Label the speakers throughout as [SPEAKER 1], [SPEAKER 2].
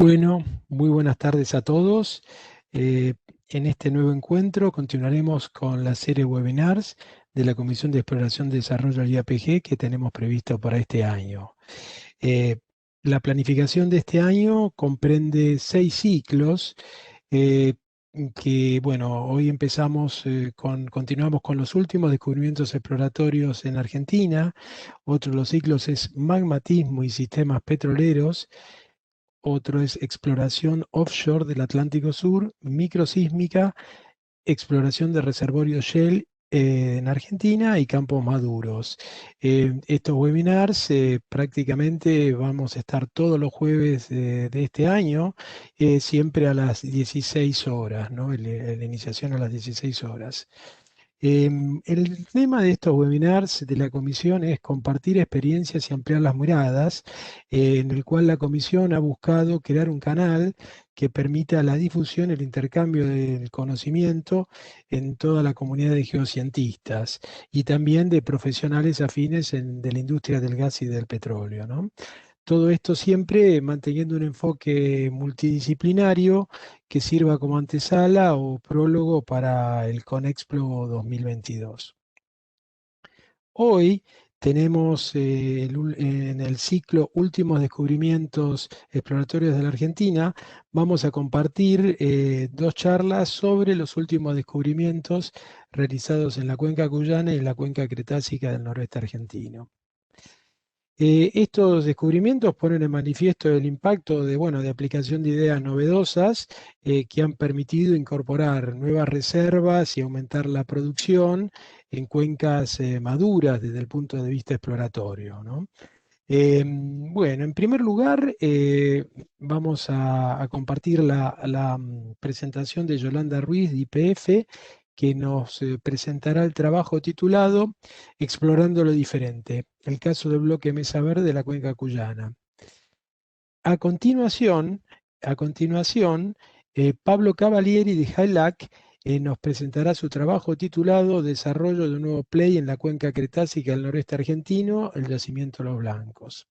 [SPEAKER 1] Bueno, muy buenas tardes a todos. Eh, en este nuevo encuentro continuaremos con la serie webinars de la Comisión de Exploración y Desarrollo del IAPG que tenemos previsto para este año. Eh, la planificación de este año comprende 6 ciclos eh, que, bueno, hoy continuamos con los últimos descubrimientos exploratorios en Argentina. Otro de los ciclos es magmatismo y sistemas petroleros. Otro es exploración offshore del Atlántico Sur, microsísmica, exploración de reservorios Shell en Argentina y campos maduros. Estos webinars prácticamente vamos a estar todos los jueves de este año, siempre a las 16 horas, ¿no? La iniciación a las 16 horas. El tema de estos webinars de la comisión es compartir experiencias y ampliar las miradas, en el cual la comisión ha buscado crear un canal que permita la difusión y el intercambio del conocimiento en toda la comunidad de geocientistas y también de profesionales afines de la industria del gas y del petróleo, ¿no? Todo esto siempre manteniendo un enfoque multidisciplinario que sirva como antesala o prólogo para el Conexpo 2022. Hoy tenemos en el ciclo Últimos Descubrimientos Exploratorios de la Argentina, vamos a compartir dos charlas sobre los últimos descubrimientos realizados en la cuenca cuyana y en la cuenca cretácica del noroeste argentino. Estos descubrimientos ponen en manifiesto el impacto de aplicación de ideas novedosas que han permitido incorporar nuevas reservas y aumentar la producción en cuencas maduras desde el punto de vista exploratorio, ¿no? Bueno, en primer lugar, vamos a compartir la presentación de Yolanda Ruiz, de YPF, que nos presentará el trabajo titulado Explorando lo diferente, el caso del bloque Mesa Verde de la cuenca cuyana. A continuación, Pablo Cavalieri de HiLAC nos presentará su trabajo titulado Desarrollo de un nuevo play en la cuenca cretácica del noreste argentino, el yacimiento Los Blancos.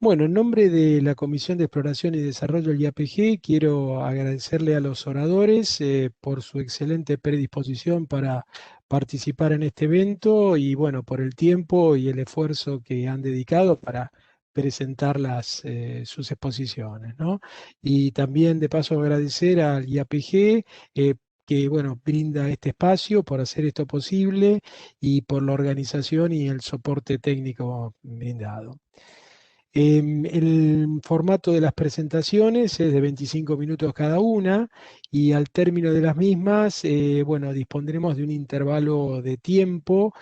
[SPEAKER 1] Bueno, en nombre de la Comisión de Exploración y Desarrollo del IAPG, quiero agradecerle a los oradores por su excelente predisposición para participar en este evento y bueno, por el tiempo y el esfuerzo que han dedicado para presentar sus exposiciones, ¿no? Y también de paso agradecer al IAPG que bueno, brinda este espacio por hacer esto posible y por la organización y el soporte técnico brindado. El formato de las presentaciones es de 25 minutos cada una y al término de las mismas, bueno, dispondremos de un intervalo de tiempo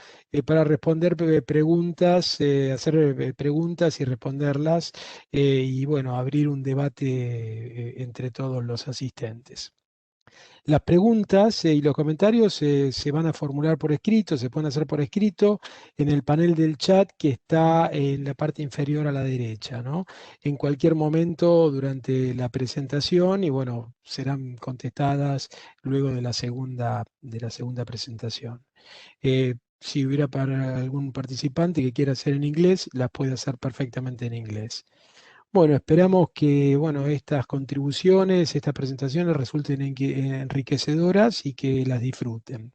[SPEAKER 1] para responder preguntas, hacer preguntas y responderlas y bueno, abrir un debate entre todos los asistentes. Las preguntas y los comentarios se van a formular por escrito, se pueden hacer por escrito en el panel del chat que está en la parte inferior a la derecha, ¿no? En cualquier momento durante la presentación y bueno, serán contestadas luego de la segunda presentación. Si hubiera para algún participante que quiera hacer en inglés, las puede hacer perfectamente en inglés. Bueno, esperamos que estas contribuciones, estas presentaciones resulten enriquecedoras y que las disfruten.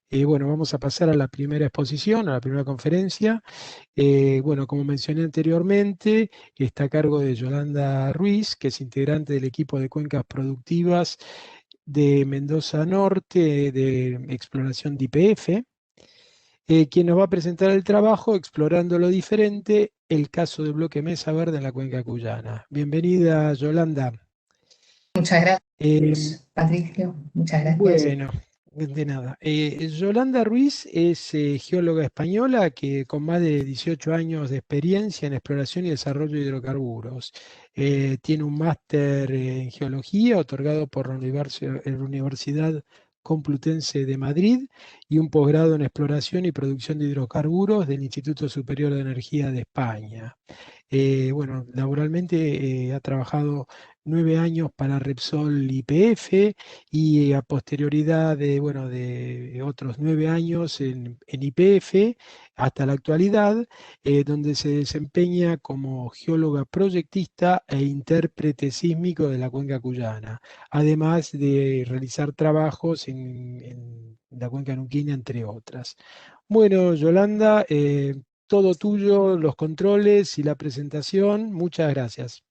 [SPEAKER 1] Bueno, vamos a pasar a la primera exposición, a la primera conferencia. Bueno, como mencioné anteriormente, está a cargo de Yolanda Ruiz, que es integrante del equipo de cuencas productivas de Mendoza Norte de Exploración de YPF, quien nos va a presentar el trabajo Explorando lo diferente, el caso del bloque Mesa Verde en la cuenca cuyana. Bienvenida, Yolanda.
[SPEAKER 2] Muchas
[SPEAKER 1] Eh,
[SPEAKER 2] gracias, Patricio. Muchas gracias.
[SPEAKER 1] bueno, de nada. Yolanda Ruiz es geóloga española que con más de 18 años de experiencia en exploración y desarrollo de hidrocarburos. Tiene un máster en geología otorgado por la Universidad Complutense de Madrid y un posgrado en exploración y producción de hidrocarburos del Instituto Superior de Energía de España. Bueno, laboralmente ha trabajado 9 años para Repsol YPF y a posterioridad de, bueno, de otros 9 años en YPF hasta la actualidad, donde se desempeña como geóloga proyectista e intérprete sísmico de la cuenca cuyana, además de realizar trabajos en la cuenca nuquina, entre otras. Bueno, Yolanda, todo tuyo, los controles y la presentación. Muchas gracias.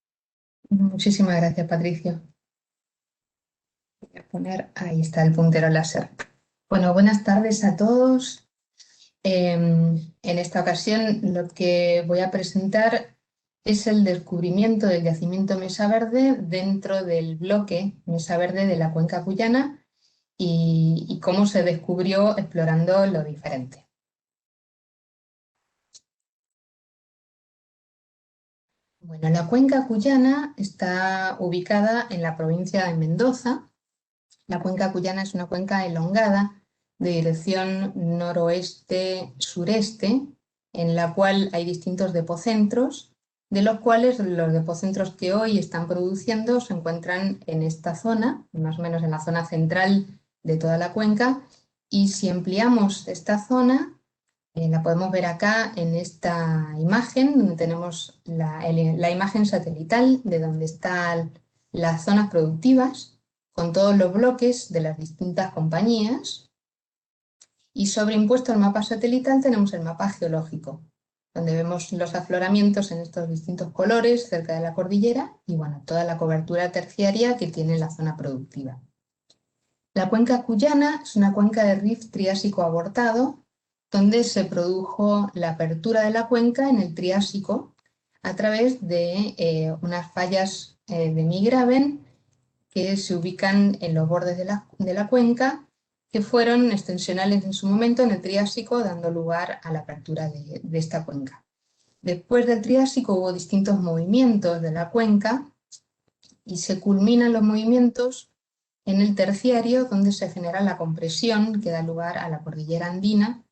[SPEAKER 2] Muchísimas gracias, Patricio. Voy a poner, ahí está el puntero láser. Bueno, buenas tardes a todos. En esta ocasión lo que voy a presentar es el descubrimiento del yacimiento Mesa Verde dentro del bloque Mesa Verde de la cuenca cuyana y cómo se descubrió explorando lo diferente. Bueno, la cuenca cuyana está ubicada en la provincia de Mendoza. La cuenca cuyana es una cuenca elongada de dirección noroeste-sureste, en la cual hay distintos depocentros, de los cuales los depocentros que hoy están produciendo se encuentran en esta zona, más o menos en la zona central de toda la cuenca, y si ampliamos esta zona, la podemos ver acá en esta imagen, donde tenemos la imagen satelital de donde están las zonas productivas, con todos los bloques de las distintas compañías. Y sobreimpuesto al mapa satelital tenemos el mapa geológico, donde vemos los afloramientos en estos distintos colores cerca de la cordillera y bueno, toda la cobertura terciaria que tiene la zona productiva. La cuenca cuyana es una cuenca de rift triásico abortado, donde se produjo la apertura de la cuenca en el Triásico a través de unas fallas de migraben que se ubican en los bordes de la cuenca, que fueron extensionales en su momento en el Triásico, dando lugar a la apertura de esta cuenca. Después del Triásico hubo distintos movimientos de la cuenca y se culminan los movimientos en el Terciario, donde se genera la compresión que da lugar a la cordillera andina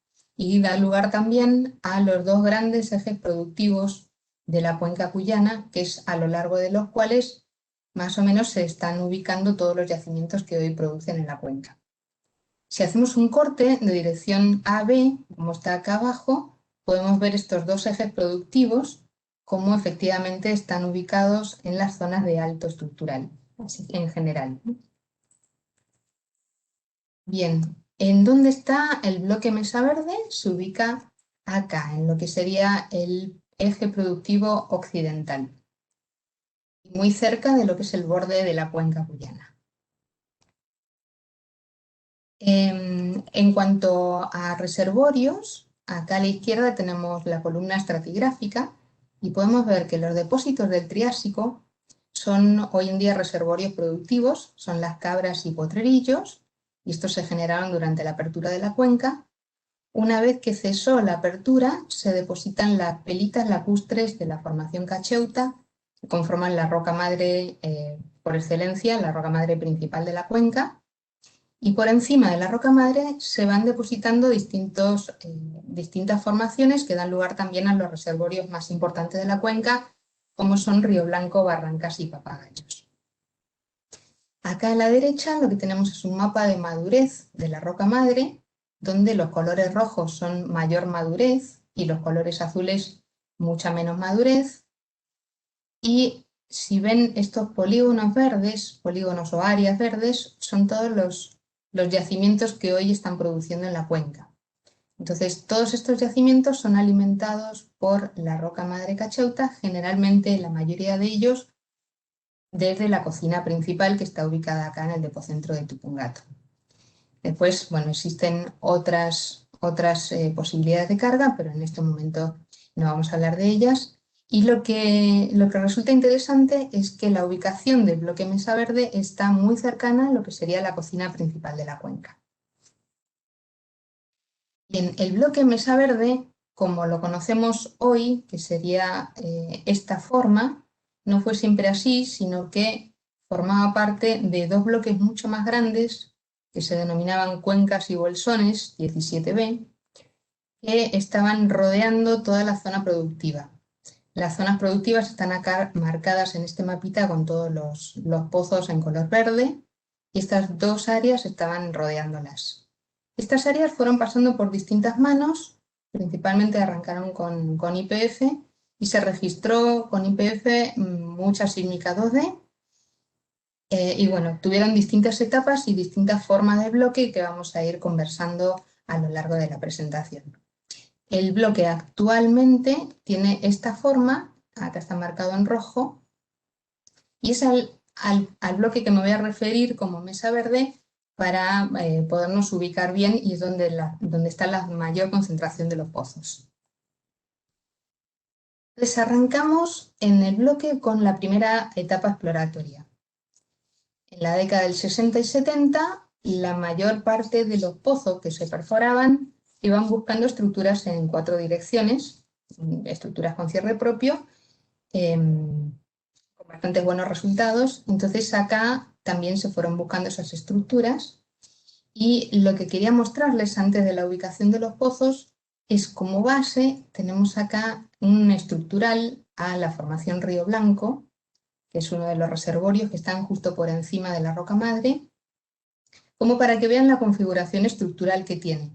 [SPEAKER 2] y da lugar también a los dos grandes ejes productivos de la cuenca cuyana, que es a lo largo de los cuales más o menos se están ubicando todos los yacimientos que hoy producen en la cuenca. Si hacemos un corte de dirección AB, como está acá abajo, podemos ver estos dos ejes productivos, cómo efectivamente están ubicados en las zonas de alto estructural, así en general. Bien, ¿en dónde está el bloque Mesa Verde? Se ubica acá, en lo que sería el eje productivo occidental, muy cerca de lo que es el borde de la cuenca cuyana. En cuanto a reservorios, acá a la izquierda tenemos la columna estratigráfica y podemos ver que los depósitos del Triásico son hoy en día reservorios productivos, son las cabras y potrerillos, y estos se generaron durante la apertura de la cuenca. Una vez que cesó la apertura, se depositan las pelitas lacustres de la formación cacheuta, que conforman la roca madre por excelencia, la roca madre principal de la cuenca, y por encima de la roca madre se van depositando distintas formaciones que dan lugar también a los reservorios más importantes de la cuenca, como son Río Blanco, Barrancas y Papagayos. Acá a la derecha lo que tenemos es un mapa de madurez de la roca madre, donde los colores rojos son mayor madurez y los colores azules mucha menos madurez. Y si ven estos polígonos verdes, polígonos o áreas verdes, son todos los yacimientos que hoy están produciendo en la cuenca. Entonces, todos estos yacimientos son alimentados por la roca madre cacheuta, generalmente la mayoría de ellos desde la cocina principal que está ubicada acá en el depocentro de Tupungato. Después, bueno, existen otras posibilidades de carga, pero en este momento no vamos a hablar de ellas. Y lo que resulta interesante es que la ubicación del bloque Mesa Verde está muy cercana a lo que sería la cocina principal de la cuenca. Bien, el bloque Mesa Verde, como lo conocemos hoy, que sería esta forma, no fue siempre así, sino que formaba parte de dos bloques mucho más grandes que se denominaban cuencas y bolsones, 17B, que estaban rodeando toda la zona productiva. Las zonas productivas están acá marcadas en este mapita con todos los pozos en color verde, y estas dos áreas estaban rodeándolas. Estas áreas fueron pasando por distintas manos, principalmente arrancaron con YPF, y se registró con YPF mucha sísmica 2D, y bueno, tuvieron distintas etapas y distintas formas de bloque que vamos a ir conversando a lo largo de la presentación. El bloque actualmente tiene esta forma, acá está marcado en rojo, y es al bloque que me voy a referir como mesa verde para podernos ubicar bien, y es donde está la mayor concentración de los pozos. Entonces arrancamos en el bloque con la primera etapa exploratoria. En la década del 60 y 70, la mayor parte de los pozos que se perforaban iban buscando estructuras en 4 direcciones, estructuras con cierre propio, con bastantes buenos resultados. Entonces acá también se fueron buscando esas estructuras, y lo que quería mostrarles antes de la ubicación de los pozos es, como base tenemos acá un estructural a la formación Río Blanco, que es uno de los reservorios que están justo por encima de la roca madre, como para que vean la configuración estructural que tiene.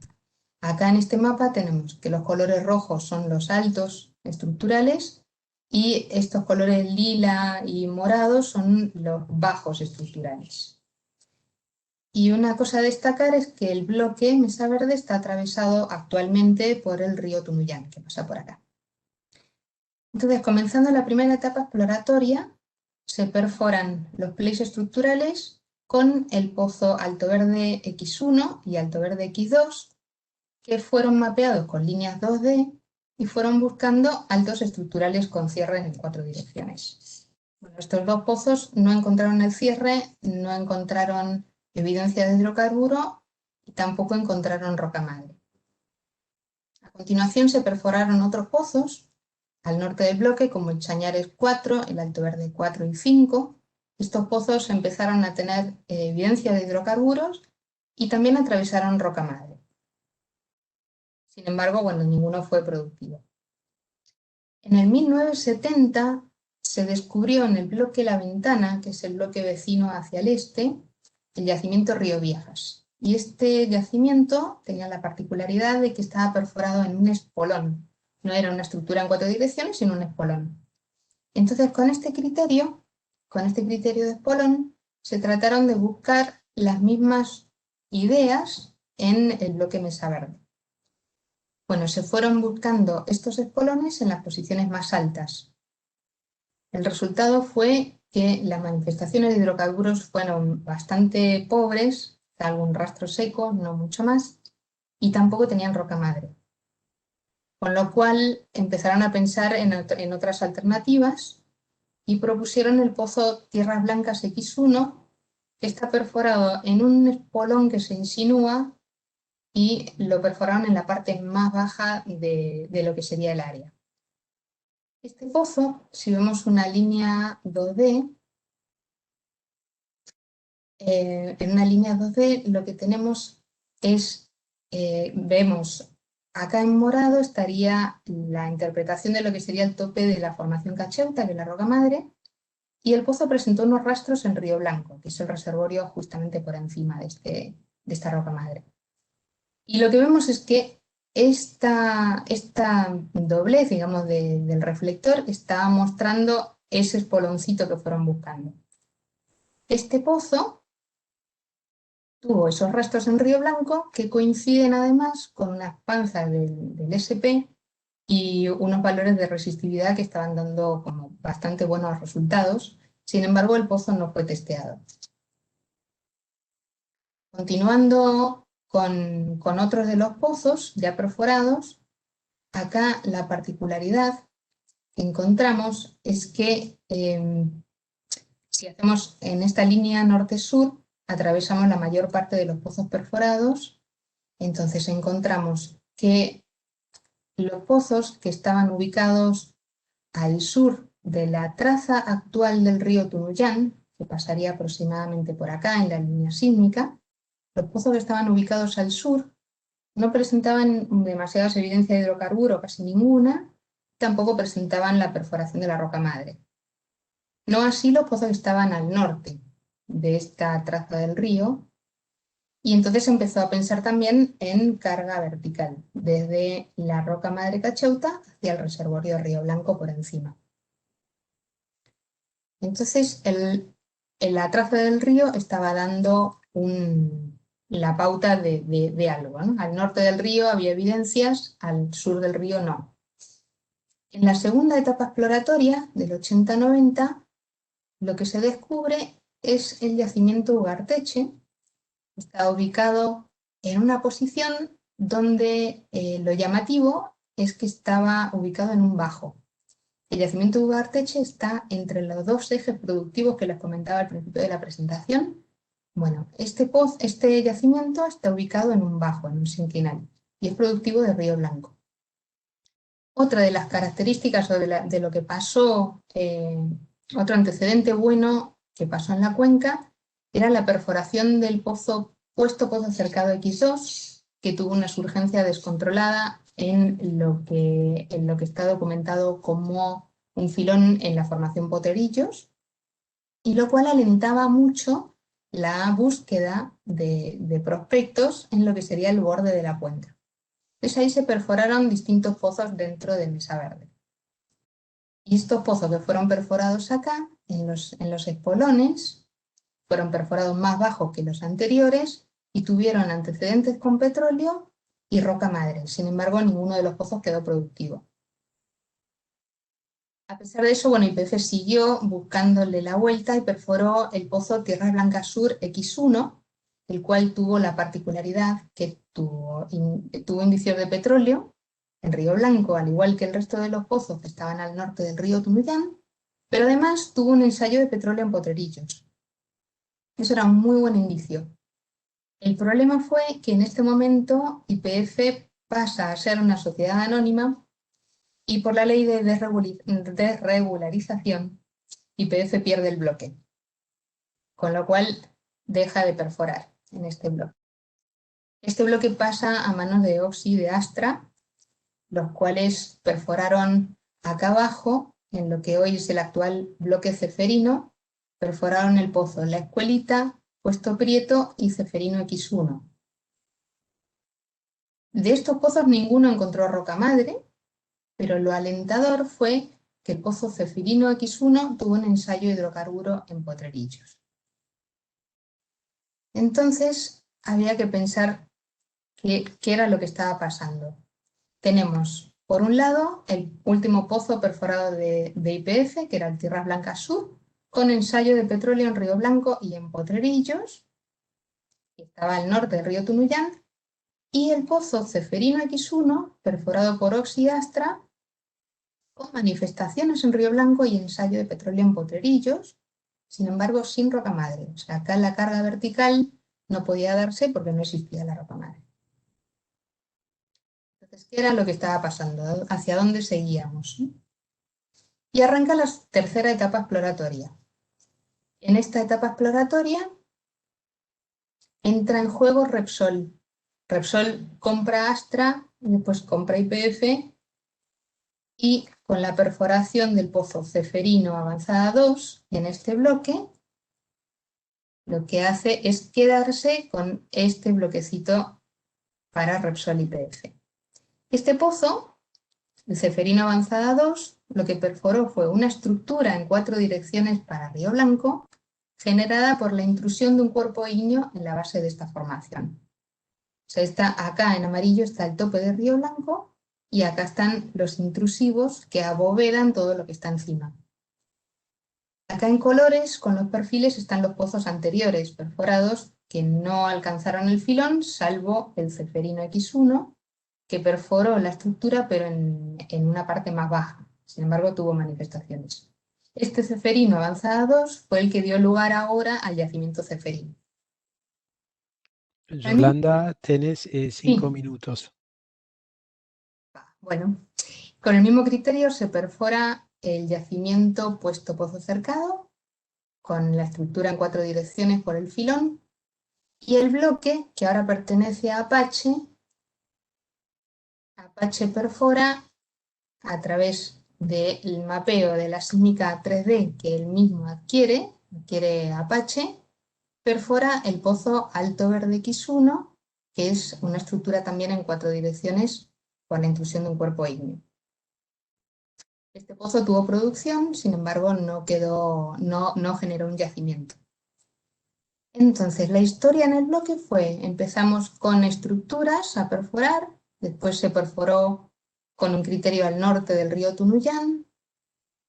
[SPEAKER 2] Acá en este mapa tenemos que los colores rojos son los altos estructurales y estos colores lila y morados son los bajos estructurales. Y una cosa a destacar es que el bloque mesa verde está atravesado actualmente por el río Tunuyán, que pasa por acá. Entonces, comenzando la primera etapa exploratoria, se perforan los plays estructurales con el pozo Alto Verde X1 y Alto Verde X2, que fueron mapeados con líneas 2D y fueron buscando altos estructurales con cierres en 4 direcciones. Bueno, estos dos pozos no encontraron el cierre, no encontraron evidencia de hidrocarburo y tampoco encontraron roca madre. A continuación se perforaron otros pozos al norte del bloque, como el Chañares 4, el Alto Verde 4 y 5. Estos pozos empezaron a tener evidencia de hidrocarburos y también atravesaron roca madre. Sin embargo, bueno, ninguno fue productivo. En el 1970 se descubrió en el bloque La Ventana, que es el bloque vecino hacia el este, el yacimiento Río Viejas. Y este yacimiento tenía la particularidad de que estaba perforado en un espolón. No era una estructura en 4 direcciones, sino un espolón. Entonces, con este criterio de espolón, se trataron de buscar las mismas ideas en el bloque mesa verde. Bueno, se fueron buscando estos espolones en las posiciones más altas. El resultado fue que las manifestaciones de hidrocarburos fueron bastante pobres, algún rastro seco, no mucho más, y tampoco tenían roca madre. Con lo cual empezaron a pensar en otras alternativas y propusieron el pozo Tierras Blancas X1, que está perforado en un espolón que se insinúa, y lo perforaron en la parte más baja de lo que sería el área. Este pozo, si vemos una línea 2D, en una línea 2D lo que tenemos es, vemos acá en morado estaría la interpretación de lo que sería el tope de la formación Cacheuta, que es la roca madre, y el pozo presentó unos rastros en Río Blanco, que es el reservorio justamente por encima de esta roca madre. Y lo que vemos es que esta doblez, digamos, del reflector está mostrando ese espoloncito que fueron buscando. Este pozo tuvo esos restos en Río Blanco que coinciden además con unas panzas del SP y unos valores de resistividad que estaban dando como bastante buenos resultados. Sin embargo, el pozo no fue testeado. Continuando con otros de los pozos ya perforados, acá la particularidad que encontramos es que si hacemos en esta línea norte-sur, atravesamos la mayor parte de los pozos perforados, entonces encontramos que los pozos que estaban ubicados al sur de la traza actual del río Tunuyán, que pasaría aproximadamente por acá en la línea sísmica, los pozos que estaban ubicados al sur no presentaban demasiadas evidencias de hidrocarburo, casi ninguna, tampoco presentaban la perforación de la roca madre. No así los pozos que estaban al norte de esta traza del río, y entonces empezó a pensar también en carga vertical, desde la roca madre Cacheuta hacia el reservorio Río Blanco por encima. Entonces la traza del río estaba dando la pauta de algo, ¿no? Al norte del río había evidencias, al sur del río no. En la segunda etapa exploratoria, del 80-90, lo que se descubre es el yacimiento Ugarteche. Está ubicado en una posición donde lo llamativo es que estaba ubicado en un bajo. El yacimiento Ugarteche está entre los dos ejes productivos que les comentaba al principio de la presentación. Bueno, este yacimiento está ubicado en un bajo, en un sinclinal, y es productivo de Río Blanco. Otra de las características o de lo que pasó, otro antecedente bueno que pasó en la cuenca, era la perforación del pozo cercado X2, que tuvo una surgencia descontrolada en lo que está documentado como un filón en la formación Potrerillos, y lo cual alentaba mucho la búsqueda de prospectos en lo que sería el borde de la cuenca. Entonces ahí se perforaron distintos pozos dentro de Mesa Verde. Y estos pozos que fueron perforados acá, en los espolones, fueron perforados más bajos que los anteriores y tuvieron antecedentes con petróleo y roca madre. Sin embargo, ninguno de los pozos quedó productivo. A pesar de eso, bueno, YPF siguió buscándole la vuelta y perforó el pozo Tierras Blancas Sur X1, el cual tuvo la particularidad que tuvo indicios de petróleo en Río Blanco, al igual que el resto de los pozos que estaban al norte del río Tunuyán, pero además tuvo un ensayo de petróleo en Potrerillos. Eso era un muy buen indicio. El problema fue que en este momento YPF pasa a ser una sociedad anónima y por la ley de desregularización YPF pierde el bloque, con lo cual deja de perforar en este bloque. Este bloque pasa a manos de Oxy y de Astra, los cuales perforaron acá abajo, en lo que hoy es el actual bloque Ceferino, perforaron el pozo La Escuelita, Puesto Prieto y Ceferino X1. De estos pozos ninguno encontró roca madre, pero lo alentador fue que el pozo Ceferino X1 tuvo un ensayo hidrocarburo en Potrerillos. Entonces había que pensar qué era lo que estaba pasando. Tenemos, por un lado, el último pozo perforado de YPF, que era el Tierras Blancas Sur, con ensayo de petróleo en Río Blanco y en Potrerillos, que estaba al norte del río Tunuyán, y el pozo Ceferino X1, perforado por Oxy y Astra, con manifestaciones en Río Blanco y ensayo de petróleo en Potrerillos, sin embargo sin roca madre. O sea, acá la carga vertical no podía darse porque no existía la roca madre. Entonces, ¿qué era lo que estaba pasando? ¿Hacia dónde seguíamos? Y arranca la tercera etapa exploratoria. En esta etapa exploratoria entra en juego Repsol. Repsol compra Astra, después compra YPF, y con la perforación del pozo Ceferino Avanzada 2 en este bloque, lo que hace es quedarse con este bloquecito para Repsol YPF. Este pozo, el Ceferino Avanzada 2, lo que perforó fue una estructura en 4 direcciones para Río Blanco, generada por la intrusión de un cuerpo ígneo en la base de esta formación. O sea, acá en amarillo está el tope de Río Blanco y acá están los intrusivos que abovedan todo lo que está encima. Acá en colores, con los perfiles, están los pozos anteriores perforados que no alcanzaron el filón, salvo el Ceferino X1, que perforó la estructura pero en una parte más baja. Sin embargo, tuvo manifestaciones. Este Ceferino Avanzada 2 fue el que dio lugar ahora al yacimiento Ceferino.
[SPEAKER 1] Yolanda, tenés 5
[SPEAKER 2] Sí.
[SPEAKER 1] minutos.
[SPEAKER 2] Bueno, con el mismo criterio se perfora el yacimiento Puesto Pozo Cercado, con la estructura en 4 direcciones por el filón, y el bloque, que ahora pertenece a Apache perfora a través del mapeo de la sísmica 3D que él mismo adquiere Apache, perfora el pozo Alto Verde X1, que es una estructura también en 4 direcciones por la intrusión de un cuerpo ígneo. Este pozo tuvo producción, sin embargo no generó un yacimiento. Entonces, la historia en el bloque fue, empezamos con estructuras a perforar, después se perforó con un criterio al norte del río Tunuyán,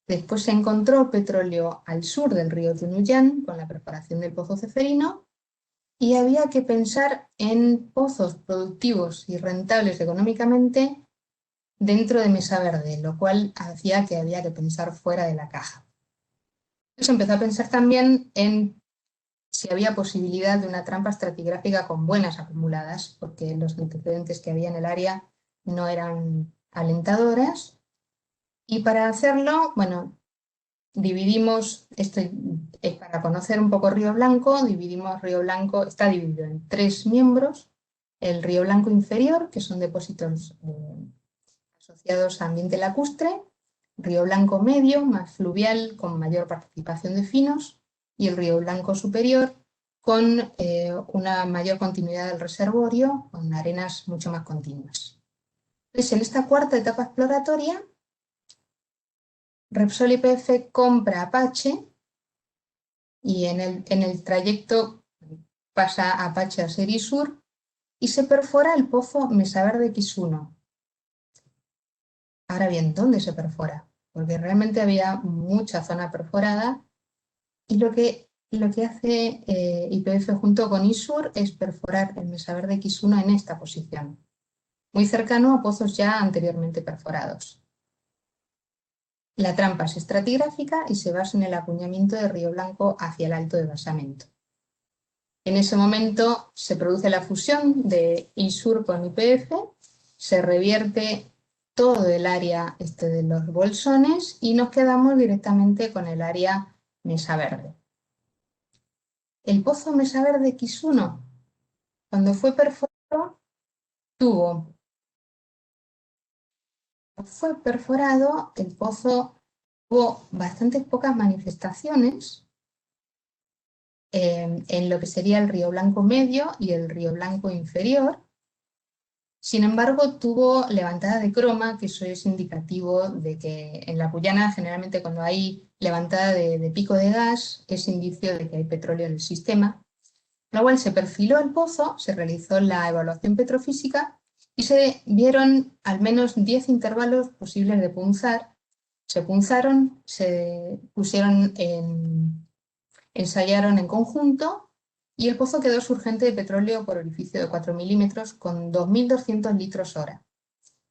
[SPEAKER 2] después se encontró petróleo al sur del río Tunuyán con la perforación del pozo Ceferino, y había que pensar en pozos productivos y rentables económicamente dentro de Mesa Verde, lo cual hacía que había que pensar fuera de la caja. Se empezó a pensar también en si había posibilidad de una trampa estratigráfica con buenas acumuladas, porque los antecedentes que había en el área no eran alentadoras. Y para hacerlo, bueno, dividimos, esto es para conocer un poco Río Blanco, dividimos Río Blanco, está dividido en 3 miembros, el Río Blanco inferior, que son depósitos asociados a ambiente lacustre, Río Blanco medio, más fluvial, con mayor participación de finos, y el Río Blanco superior, con una mayor continuidad del reservorio, con arenas mucho más continuas. Entonces, en esta cuarta etapa exploratoria, Repsol YPF compra Apache, y en el trayecto pasa Apache a Serisur, y se perfora el pozo Mesa Verde X1. Ahora bien, ¿dónde se perfora? Porque realmente había mucha zona perforada, y lo que hace YPF junto con ISUR es perforar el Mesa Verde X1 en esta posición, muy cercano a pozos ya anteriormente perforados. La trampa es estratigráfica y se basa en el acuñamiento de Río Blanco hacia el alto de basamento. En ese momento se produce la fusión de ISUR con YPF, se revierte todo el área de los bolsones y nos quedamos directamente con el área Mesa Verde. El pozo Mesa Verde X1, cuando fue perforado, el pozo tuvo bastantes pocas manifestaciones en lo que sería el Río Blanco medio y el Río Blanco inferior. Sin embargo, tuvo levantada de croma, que eso es indicativo de que en la Guyana generalmente cuando hay levantada de pico de gas es indicio de que hay petróleo en el sistema. Con lo cual se perfiló el pozo, se realizó la evaluación petrofísica y se vieron al menos 10 intervalos posibles de punzar. Se punzaron, se ensayaron en conjunto, y el pozo quedó surgente de petróleo por orificio de 4 milímetros con 2.200 litros hora,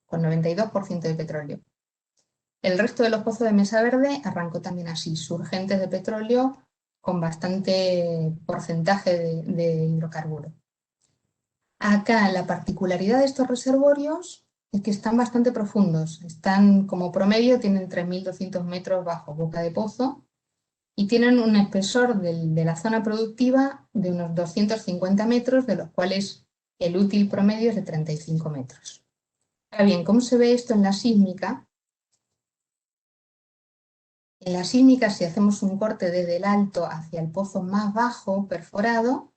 [SPEAKER 2] con 92% de petróleo. El resto de los pozos de Mesa Verde arrancó también así, surgentes de petróleo con bastante porcentaje de hidrocarburo. Acá la particularidad de estos reservorios es que están bastante profundos. Están como promedio, tienen 3.200 metros bajo boca de pozo y tienen un espesor de la zona productiva de unos 250 metros, de los cuales el útil promedio es de 35 metros. Ahora bien, ¿cómo se ve esto en la sísmica? En la sísmica, si hacemos un corte desde el alto hacia el pozo más bajo perforado,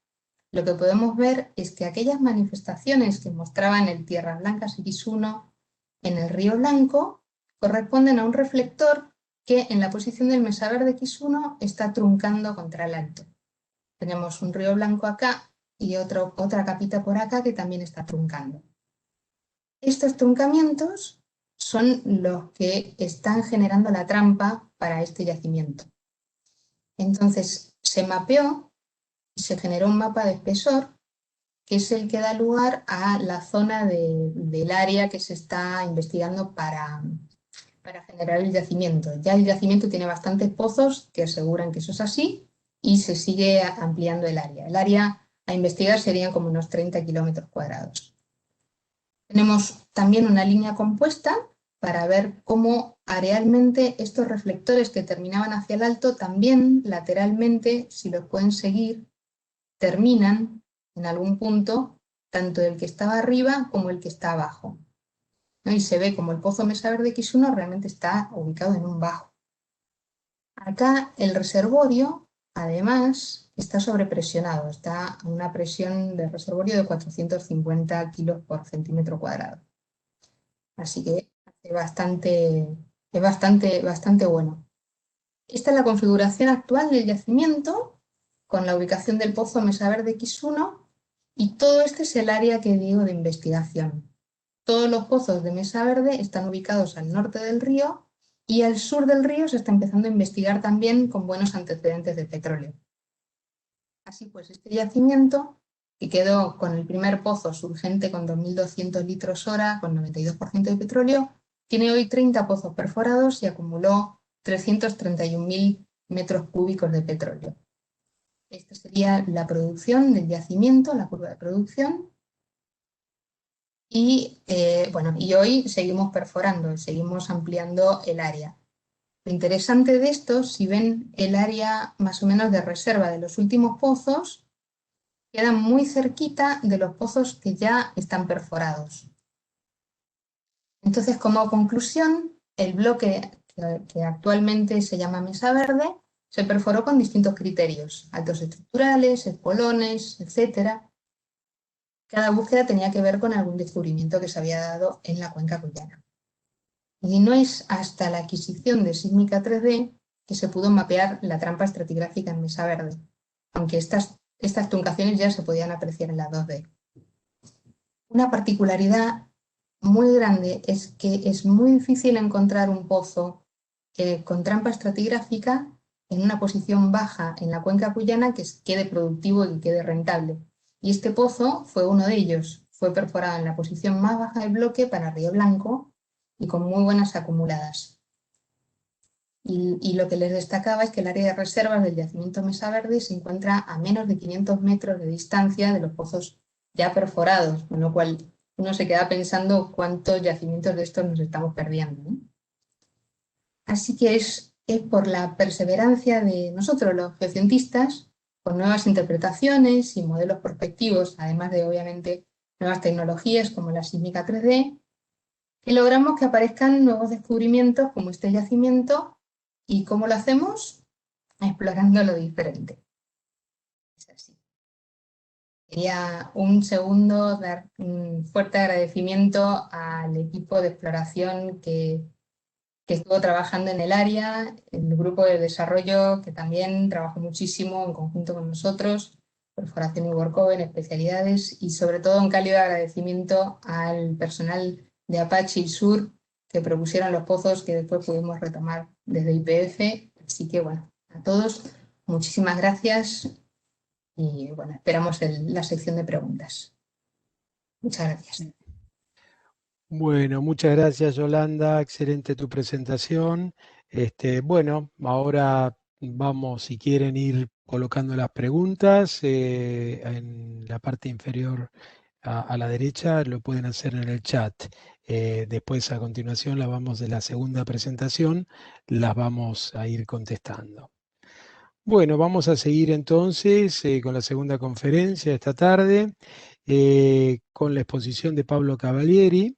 [SPEAKER 2] lo que podemos ver es que aquellas manifestaciones que mostraban el Tierras Blancas X1 en el Río Blanco corresponden a un reflector que en la posición del Mesa Verde X1 está truncando contra el alto. Tenemos un Río Blanco acá y otra capita por acá que también está truncando. Estos truncamientos son los que están generando la trampa para este yacimiento. Entonces se mapeó y se generó un mapa de espesor, que es el que da lugar a la zona del área que se está investigando para generar el yacimiento. Ya el yacimiento tiene bastantes pozos que aseguran que eso es así y se sigue ampliando el área. El área a investigar serían como unos 30 kilómetros cuadrados. Tenemos también una línea compuesta para ver cómo arealmente estos reflectores que terminaban hacia el alto también lateralmente, si los pueden seguir, terminan en algún punto, tanto el que estaba arriba como el que está abajo. ¿no? Y se ve como el pozo Mesa Verde X1 realmente está ubicado en un bajo. Acá el reservorio, además, está sobrepresionado, está a una presión de reservorio de 450 kilos por centímetro cuadrado. Así que es bastante bueno. Esta es la configuración actual del yacimiento, con la ubicación del pozo Mesa Verde X1, y todo este es el área que digo de investigación. Todos los pozos de Mesa Verde están ubicados al norte del río y al sur del río se está empezando a investigar también con buenos antecedentes de petróleo. Así pues, este yacimiento, que quedó con el primer pozo surgente con 2.200 litros hora, con 92% de petróleo, tiene hoy 30 pozos perforados y acumuló 331.000 metros cúbicos de petróleo. Esta sería la producción del yacimiento, la curva de producción. Y hoy seguimos perforando, seguimos ampliando el área. Lo interesante de esto, si ven el área más o menos de reserva de los últimos pozos, quedan muy cerquita de los pozos que ya están perforados. Entonces, como conclusión, el bloque que actualmente se llama Mesa Verde se perforó con distintos criterios, altos estructurales, espolones, etc. Cada búsqueda tenía que ver con algún descubrimiento que se había dado en la cuenca cuyana. Y no es hasta la adquisición de Sísmica 3D que se pudo mapear la trampa estratigráfica en Mesa Verde, aunque estas truncaciones ya se podían apreciar en la 2D. Una particularidad muy grande es que es muy difícil encontrar un pozo con trampa estratigráfica en una posición baja en la cuenca cuyana que quede productivo y que quede rentable. Y este pozo fue uno de ellos. Fue perforado en la posición más baja del bloque para Río Blanco y con muy buenas acumuladas. Y lo que les destacaba es que el área de reservas del yacimiento Mesa Verde se encuentra a menos de 500 metros de distancia de los pozos ya perforados, con lo cual uno se queda pensando cuántos yacimientos de estos nos estamos perdiendo, ¿no? Así que es por la perseverancia de nosotros, los geocientistas, con nuevas interpretaciones y modelos prospectivos, además de, obviamente, nuevas tecnologías como la sísmica 3D, que logramos que aparezcan nuevos descubrimientos como este yacimiento. ¿Y cómo lo hacemos? Explorando lo diferente. Es así. Quería un segundo dar un fuerte agradecimiento al equipo de exploración que estuvo trabajando en el área, el grupo de desarrollo que también trabajó muchísimo en conjunto con nosotros, perforación y workover en especialidades, y sobre todo un cálido agradecimiento al personal de Apache y Sur que propusieron los pozos que después pudimos retomar desde YPF. Así que bueno, a todos muchísimas gracias y bueno, esperamos la sección de preguntas. Muchas gracias.
[SPEAKER 1] Bueno, muchas gracias, Yolanda. Excelente tu presentación. Bueno, ahora vamos, si quieren, ir colocando las preguntas en la parte inferior a la derecha, lo pueden hacer en el chat. Después, a continuación, las vamos de la segunda presentación, las vamos a ir contestando. Bueno, vamos a seguir entonces con la segunda conferencia esta tarde, con la exposición de Pablo Cavalieri,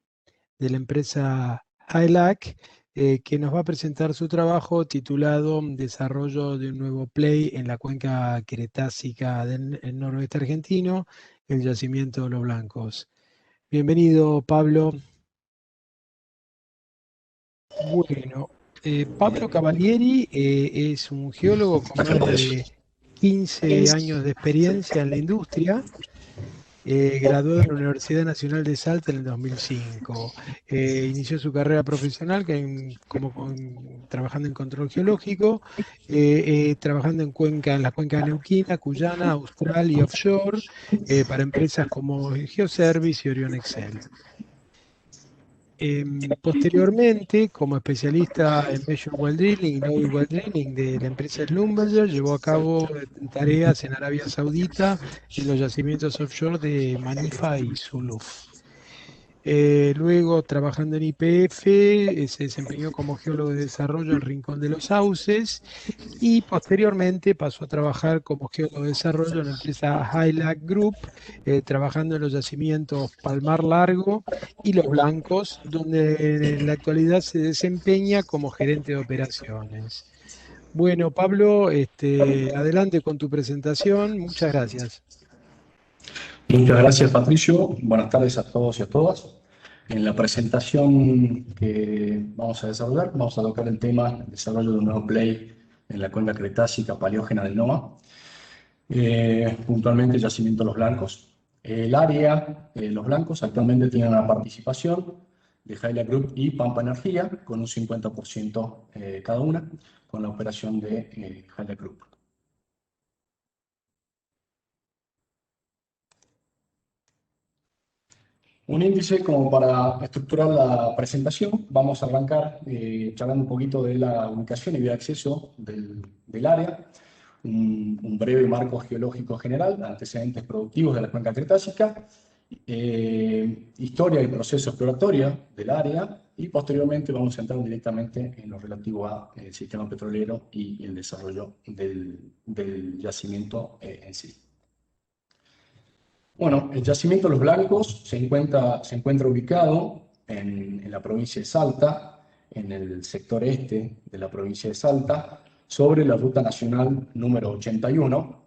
[SPEAKER 1] de la empresa HiLAC, que nos va a presentar su trabajo titulado Desarrollo de un nuevo play en la cuenca cretácica del noroeste argentino, el yacimiento de Los Blancos. Bienvenido, Pablo. Bueno, Pablo Cavalieri es un geólogo con más de 15 años de experiencia en la industria. Graduado en la Universidad Nacional de Salta en el 2005. Inició su carrera profesional trabajando en control geológico, trabajando en la cuenca neuquina, Cuyana, Austral y offshore, para empresas como Geoservice y Orion Excel. Posteriormente, como especialista en Measure Well Drilling y Node Well Drilling de la empresa Schlumberger, llevó a cabo tareas en Arabia Saudita en los yacimientos offshore de Manifa y Zuluf. Luego, trabajando en YPF, se desempeñó como geólogo de desarrollo en Rincón de los Sauces y posteriormente pasó a trabajar como geólogo de desarrollo en la empresa Highlight Group, trabajando en los yacimientos Palmar Largo y Los Blancos, donde en la actualidad se desempeña como gerente de operaciones. Bueno, Pablo, adelante con tu presentación. Muchas gracias.
[SPEAKER 3] Muchas gracias, Patricio. Buenas tardes a todos y a todas. En la presentación que vamos a desarrollar, vamos a tocar el tema del desarrollo de un nuevo play en la cuenca cretácica paleógena del NOA, puntualmente yacimiento Los Blancos. El área, Los Blancos, actualmente tiene una participación de Highlight Group y Pampa Energía, con un 50% cada una, con la operación de Highlight Group. Un índice como para estructurar la presentación. Vamos a arrancar charlando un poquito de la ubicación y de acceso del área, un breve marco geológico general, antecedentes productivos de la cuenca cretácica, historia y proceso exploratorio del área, y posteriormente vamos a entrar directamente en lo relativo al sistema petrolero y el desarrollo del yacimiento en sí. Bueno, el yacimiento Los Blancos se encuentra ubicado en la provincia de Salta, en el sector este de la provincia de Salta, sobre la ruta nacional número 81,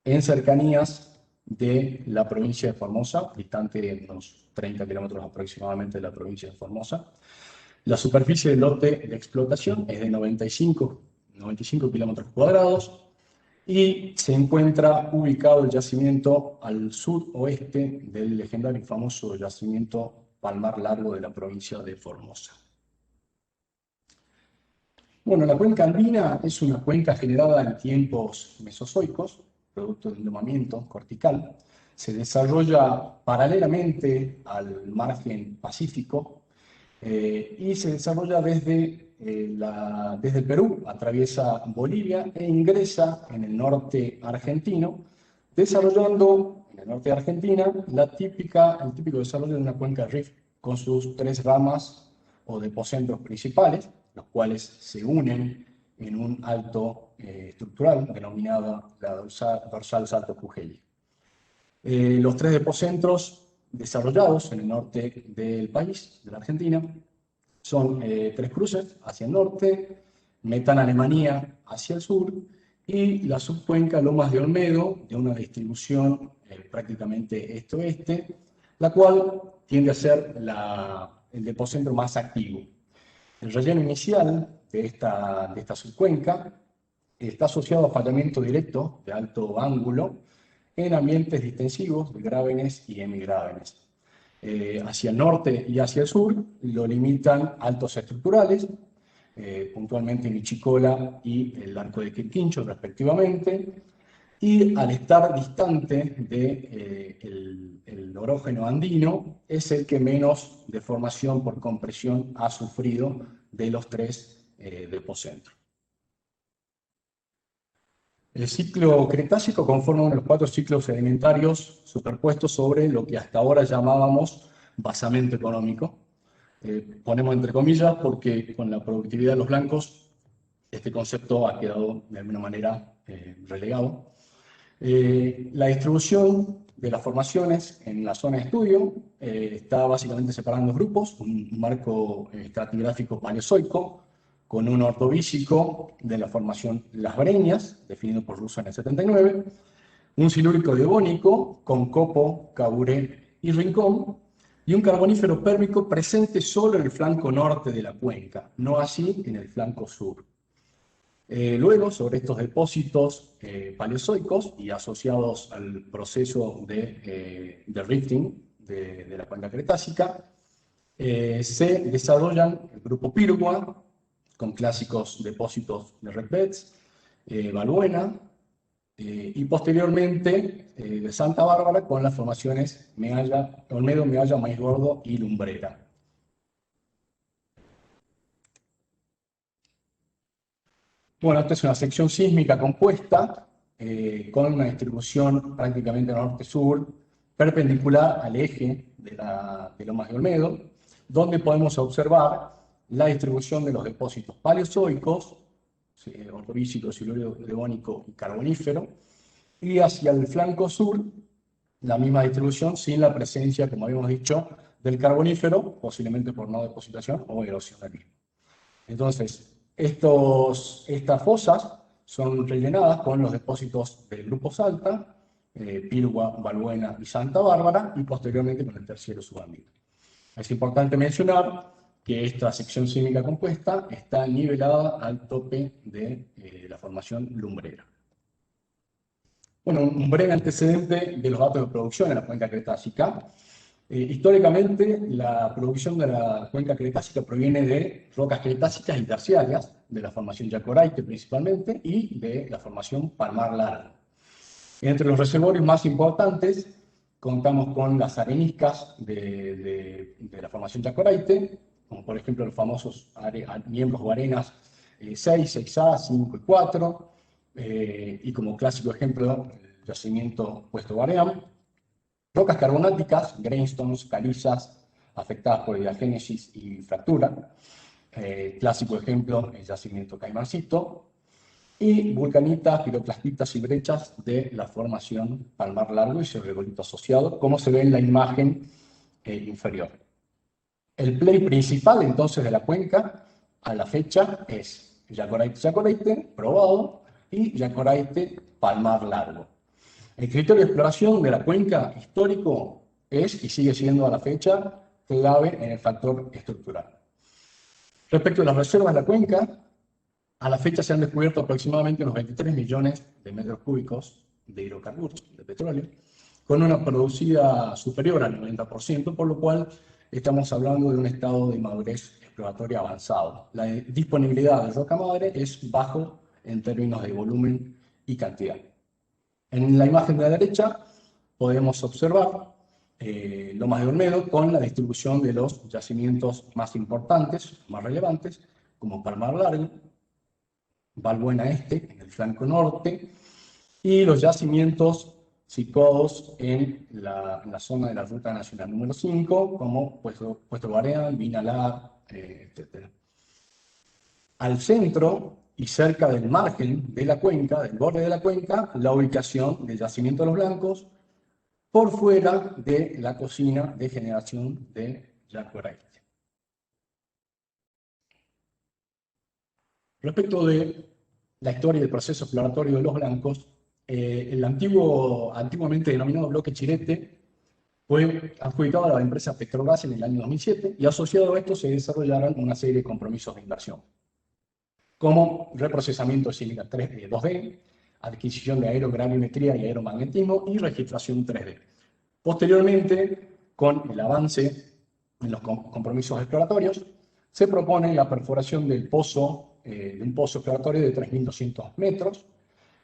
[SPEAKER 3] en cercanías de la provincia de Formosa, distante unos 30 kilómetros aproximadamente de la provincia de Formosa. La superficie del lote de explotación es de 95 kilómetros cuadrados, y se encuentra ubicado el yacimiento al suroeste del legendario y famoso yacimiento Palmar Largo de la provincia de Formosa. Bueno, la cuenca andina es una cuenca generada en tiempos mesozoicos, producto de endomamiento cortical. Se desarrolla paralelamente al margen pacífico y se desarrolla desde el Perú, atraviesa Bolivia e ingresa en el norte argentino, desarrollando en el norte de Argentina el típico desarrollo de una cuenca rift con sus tres ramas o depocentros principales, los cuales se unen en un alto estructural denominado la dorsal Salto Pujeli. Los tres depocentros desarrollados en el norte del país, de la Argentina, son Tres Cruces hacia el norte, Metana Alemania hacia el sur y la subcuenca Lomas de Olmedo, de una distribución prácticamente este-oeste, la cual tiende a ser el depocentro más activo. El relleno inicial de esta subcuenca está asociado a fallamiento directo de alto ángulo en ambientes distensivos de grábenes y hemigrábenes. Hacia el norte y hacia el sur lo limitan altos estructurales, puntualmente Michicola y el Arco de Quirquincho respectivamente, y al estar distante del orógeno andino es el que menos deformación por compresión ha sufrido de los tres depocentros. El ciclo Cretácico conforma uno de los 4 ciclos sedimentarios superpuestos sobre lo que hasta ahora llamábamos basamento económico. Ponemos entre comillas porque con la productividad de los blancos este concepto ha quedado de alguna manera relegado. La distribución de las formaciones en la zona de estudio está básicamente separada en dos grupos, un marco estratigráfico paleozoico, con un ordovícico de la formación Las Breñas, definido por Russo en el 79, un silúrico devónico con Copo, Caburé y Rincón, y un carbonífero pérmico presente solo en el flanco norte de la cuenca, no así en el flanco sur. Luego, sobre estos depósitos paleozoicos y asociados al proceso de rifting de la cuenca cretácica, se desarrollan el grupo Pirgua, con clásicos depósitos de red beds, Balbuena, y posteriormente de Santa Bárbara con las formaciones Olmedo, Mealla, Maíz Gordo y Lumbrera. Bueno, esta es una sección sísmica compuesta con una distribución prácticamente norte-sur, perpendicular al eje de Lomas de Olmedo, donde podemos observar la distribución de los depósitos paleozoicos, ordovícico, silúrico, devónico y carbonífero, y hacia el flanco sur, la misma distribución sin la presencia, como habíamos dicho, del carbonífero, posiblemente por no depositación o erosionalismo. Entonces, estas fosas son rellenadas con los depósitos del grupo Salta, Pilgua, Balbuena y Santa Bárbara, y posteriormente con el terciario subandino. Es importante mencionar que esta sección sísmica compuesta está nivelada al tope de la formación lumbrera. Bueno, un breve antecedente de los datos de producción en la cuenca cretácica. Históricamente, la producción de la cuenca cretácica proviene de rocas cretácicas y terciarias, de la formación Yacoraite principalmente, y de la formación Palmar Largo. Entre los reservorios más importantes, contamos con las areniscas de la formación Yacoraite, como por ejemplo los famosos miembros o arenas 6, 6A, 5 y 4, y como clásico ejemplo, el yacimiento Puesto Guaream. Rocas carbonáticas, grainstones, calizas, afectadas por diagénesis y fractura. Clásico ejemplo, el yacimiento Caimancito. Y vulcanitas, piroclastitas y brechas de la formación Palmar Largo y cerebrolito asociado, como se ve en la imagen inferior. El play principal entonces de la cuenca a la fecha es Yacoraite probado y Yacoraite Palmar Largo. El criterio de exploración de la cuenca histórico es y sigue siendo a la fecha clave en el factor estructural. Respecto a las reservas de la cuenca, a la fecha se han descubierto aproximadamente unos 23 millones de metros cúbicos de hidrocarburos, de petróleo, con una producida superior al 90%, por lo cual estamos hablando de un estado de madurez exploratoria avanzado. La disponibilidad de roca madre es bajo en términos de volumen y cantidad. En la imagen de la derecha podemos observar Lomas de Olmedo con la distribución de los yacimientos más importantes, más relevantes, como Palmar Largo, Balbuena Este, en el flanco norte, y los yacimientos situados en la zona de la Ruta Nacional número 5, como Puesto Guaream, Vinalar, etc. Al centro y cerca del margen de la cuenca, del borde de la cuenca, la ubicación del yacimiento de los Blancos, por fuera de la cocina de generación de Yacoraite. Respecto de la historia y el proceso exploratorio de los Blancos, el antiguamente denominado bloque Chirete fue adjudicado a la empresa Petrobras en el año 2007 y asociado a esto se desarrollaron una serie de compromisos de inversión, como reprocesamiento de sílica 2D, adquisición de aerogravimetría y aeromagnetismo y registración 3D. Posteriormente, con el avance en los compromisos exploratorios, se propone la perforación de un pozo exploratorio de 3.200 metros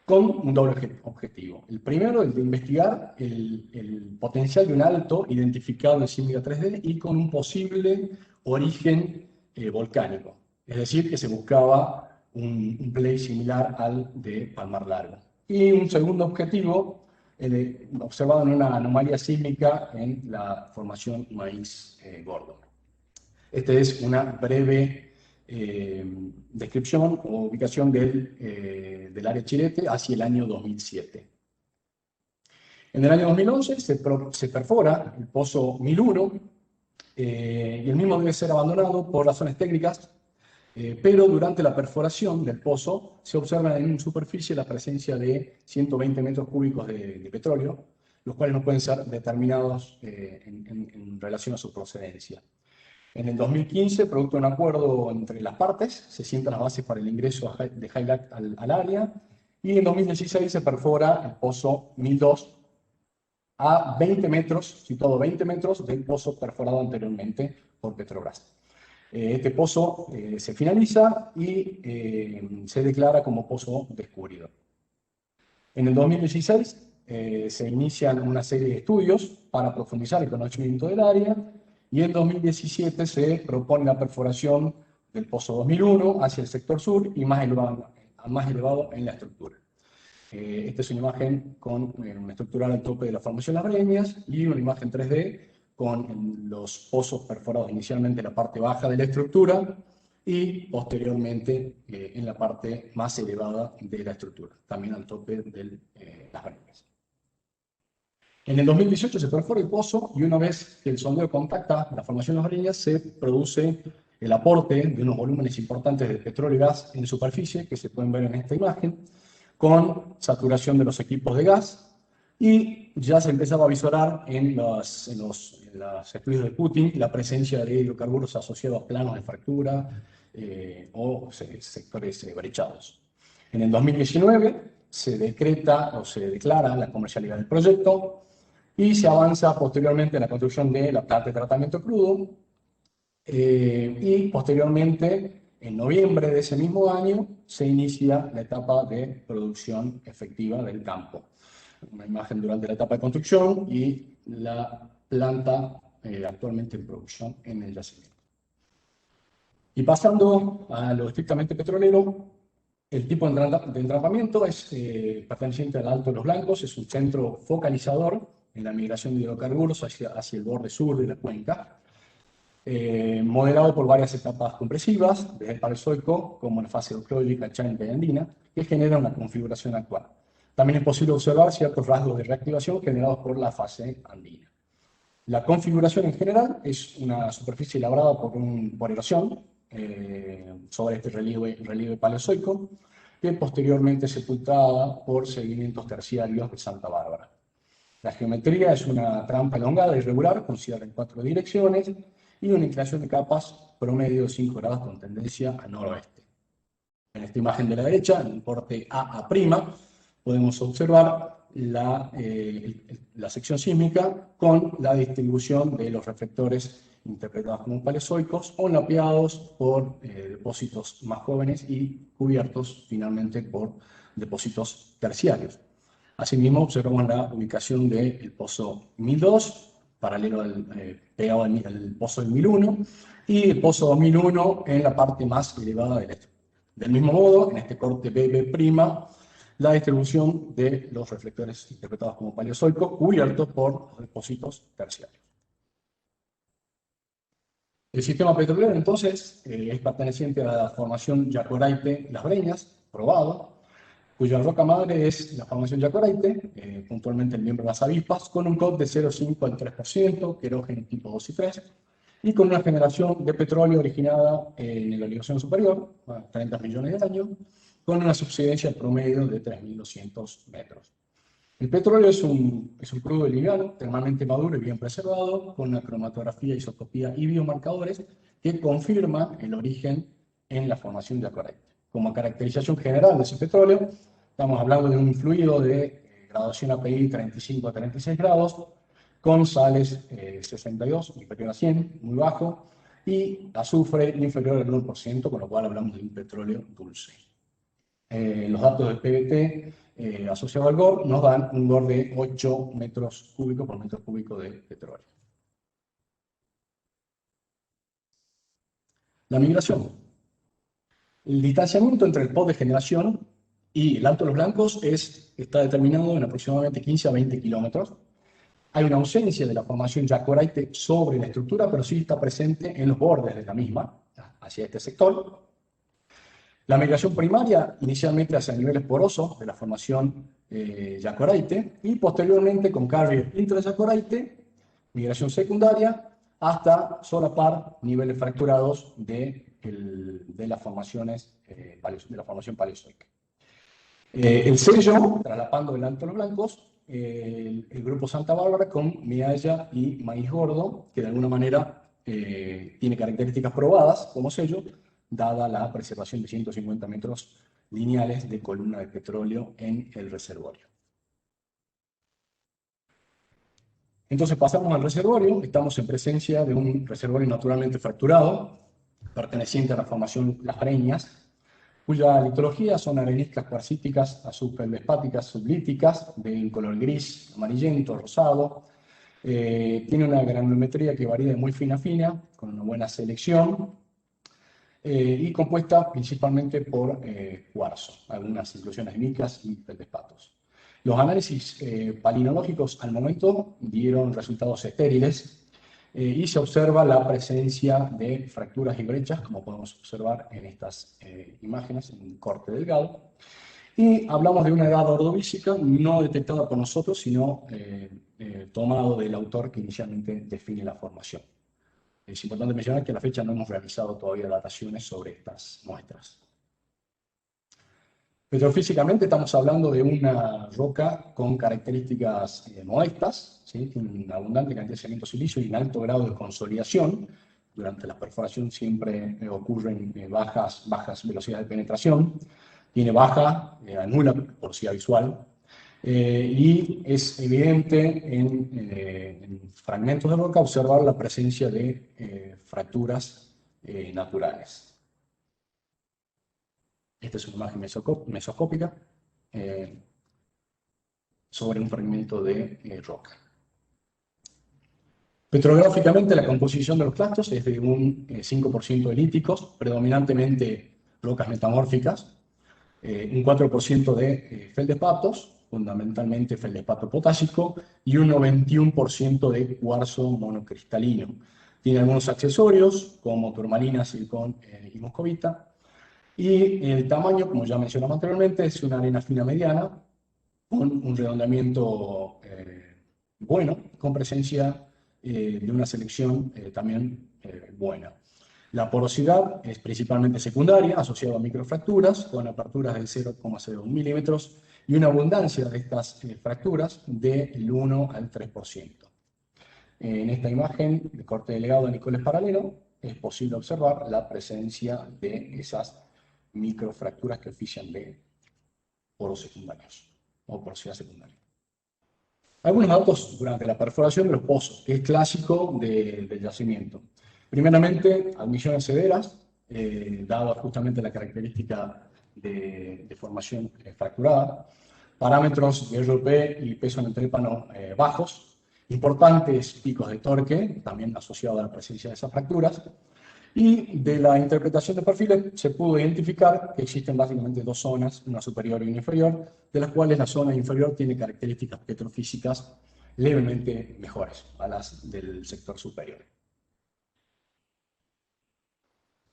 [SPEAKER 3] con un doble objetivo. El primero, el de investigar el potencial de un alto identificado en sísmica 3D y con un posible origen volcánico. Es decir, que se buscaba un play similar al de Palmar Largo. Y un segundo objetivo, observado en una anomalía sísmica en la formación Maíz Gordo. Esta es una breve descripción o ubicación del área Chirete hacia el año 2007. En el año 2011 se perfora el pozo 1001 y el mismo debe ser abandonado por razones técnicas, pero durante la perforación del pozo se observa en superficie la presencia de 120 metros cúbicos de petróleo, los cuales no pueden ser determinados en relación a su procedencia. En el 2015, producto de un acuerdo entre las partes, se sientan las bases para el ingreso de Highlight al área, y en 2016 se perfora el pozo 1002 a 20 metros, situado a 20 metros del pozo perforado anteriormente por Petrobras. Este pozo se finaliza y se declara como pozo descubridor. En el 2016 se inician una serie de estudios para profundizar el conocimiento del área, y en 2017 se propone la perforación del pozo 2001 hacia el sector sur y más elevado en la estructura. Esta es una imagen con una estructural al tope de la formación Las Breñas y una imagen 3D con los pozos perforados inicialmente en la parte baja de la estructura y posteriormente en la parte más elevada de la estructura, también al tope de las breñas. En el 2018 se perfora el pozo y una vez que el sondeo contacta la formación de las breñas, se produce el aporte de unos volúmenes importantes de petróleo y gas en superficie, que se pueden ver en esta imagen, con saturación de los equipos de gas, y ya se empezaba a visorar en los estudios de Putin la presencia de hidrocarburos asociados a planos de fractura o sectores brechados. En el 2019 se decreta o se declara la comercialidad del proyecto y se avanza posteriormente en la construcción de la planta de tratamiento crudo y posteriormente, en noviembre de ese mismo año, se inicia la etapa de producción efectiva del campo. Una imagen durante la etapa de construcción y la planta actualmente en producción en el yacimiento. Y pasando a lo estrictamente petrolero, el tipo de entramamiento es perteneciente al Alto de los Blancos, es un centro focalizador en la migración de hidrocarburos hacia el borde sur de la cuenca, modelado por varias etapas compresivas, desde el Paleozoico, como la fase geológica chánica y andina, que genera una configuración actual. También es posible observar ciertos rasgos de reactivación generados por la fase andina. La configuración en general es una superficie labrada por erosión sobre este relieve paleozoico, que posteriormente es sepultada por sedimentos terciarios de Santa Bárbara. La geometría es una trampa elongada e irregular, considerada en 4 direcciones, y una inclinación de capas promedio de 5 grados con tendencia a noroeste. En esta imagen de la derecha, en el corte AA', podemos observar la sección sísmica con la distribución de los reflectores interpretados como paleozoicos o napeados por depósitos más jóvenes y cubiertos finalmente por depósitos terciarios. Asimismo, observamos la ubicación del pozo 1002, paralelo pegado al pozo del 1001, y el pozo 2001 en la parte más elevada del estructura. Del mismo modo, en este corte BB', la distribución de los reflectores interpretados como paleozoicos cubiertos por depósitos terciarios. El sistema petrolero, entonces, es perteneciente a la formación Yacoraite Las Breñas, probado, cuya roca madre es la formación Yacoraite, puntualmente el miembro de las avispas, con un COP de 0,5 al 3%, querógeno tipo 2 y 3, y con una generación de petróleo originada en el Oligoceno superior, 30 millones de años, con una subsidencia promedio de 3.200 metros. El petróleo es un crudo liviano, termalmente maduro y bien preservado, con una cromatografía, isotopía y biomarcadores que confirman el origen en la formación de Yacoraite. Como caracterización general de ese petróleo, estamos hablando de un fluido de graduación API 35 a 36 grados, con sales 62, inferior a 100, muy bajo, y azufre inferior al 1%, con lo cual hablamos de un petróleo dulce. Los datos del PVT asociado al GOR nos dan un GOR de 8 metros cúbicos por metro cúbico de petróleo. La migración. El distanciamiento entre el pod de generación y el Alto de los Blancos está determinado en aproximadamente 15 a 20 kilómetros. Hay una ausencia de la formación Yacoraite sobre la estructura, pero sí está presente en los bordes de la misma, hacia este sector. La migración primaria, inicialmente hacia niveles porosos de la formación Yacoraite, y posteriormente con carrier intra-Yacoraite, migración secundaria, hasta solapar niveles fracturados de la formación paleozoica. El sello, traslapando del Alto de los Blancos, el grupo Santa Bárbara con Mialla y Maíz Gordo, que de alguna manera tiene características probadas como sello, dada la preservación de 150 metros lineales de columna de petróleo en el reservorio. Entonces pasamos al reservorio. Estamos en presencia de un reservorio naturalmente fracturado, perteneciente a la formación Las Breñas, cuya litología son areniscas cuarcíticas, azufre-feldspáticas sublíticas, de color gris, amarillento, rosado. Tiene una granulometría que varía de muy fina a fina, con una buena selección, y compuesta principalmente por cuarzo, algunas inclusiones de micas y feldespatos. Los análisis palinológicos al momento dieron resultados estériles, y se observa la presencia de fracturas y brechas, como podemos observar en estas imágenes, en un corte delgado. Y hablamos de una edad ordovícica no detectada por nosotros, sino tomado del autor que inicialmente define la formación. Es importante mencionar que a la fecha no hemos realizado todavía dataciones sobre estas muestras. Petrofísicamente estamos hablando de una roca con características modestas, ¿sí? Tiene una abundante cantidad de cemento silicio y un alto grado de consolidación. Durante la perforación siempre ocurren bajas velocidades de penetración. Tiene baja, nula porosidad visual. Y es evidente en fragmentos de roca observar la presencia de fracturas naturales. Esta es una imagen mesoscópica sobre un fragmento de roca. Petrográficamente, la composición de los clastos es de un 5% de líticos, predominantemente rocas metamórficas, un 4% de feldespatos, fundamentalmente feldespato potásico, y un 91% de cuarzo monocristalino. Tiene algunos accesorios, como turmalina, silicón y moscovita. Y el tamaño, como ya mencionamos anteriormente, es una arena fina mediana, con un redondeamiento bueno, con presencia de una selección también buena. La porosidad es principalmente secundaria, asociada a microfracturas, con aperturas de 0,01 milímetros y una abundancia de estas fracturas del 1 al 3%. En esta imagen de corte delegado de Nicoles Paralelo es posible observar la presencia de esas microfracturas que ofician de poros secundarios o porosidad secundaria. Algunos datos durante la perforación de los pozos, que es clásico del yacimiento. Primeramente, admisiones severas, dada justamente la característica de formación fracturada. Parámetros de RP y peso en el trépano bajos. Importantes picos de torque, también asociados a la presencia de esas fracturas. Y de la interpretación de perfiles se pudo identificar que existen básicamente dos zonas, una superior y una inferior, de las cuales la zona inferior tiene características petrofísicas levemente mejores a las del sector superior.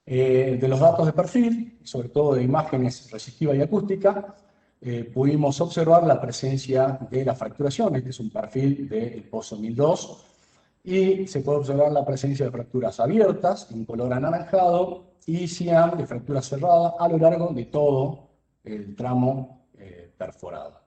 [SPEAKER 3] De los datos de perfil, sobre todo de imágenes resistiva y acústica, pudimos observar la presencia de la fracturación. Este es un perfil del pozo 1002. Y se puede observar la presencia de fracturas abiertas, en color anaranjado, y cian de fracturas cerradas a lo largo de todo el tramo perforado.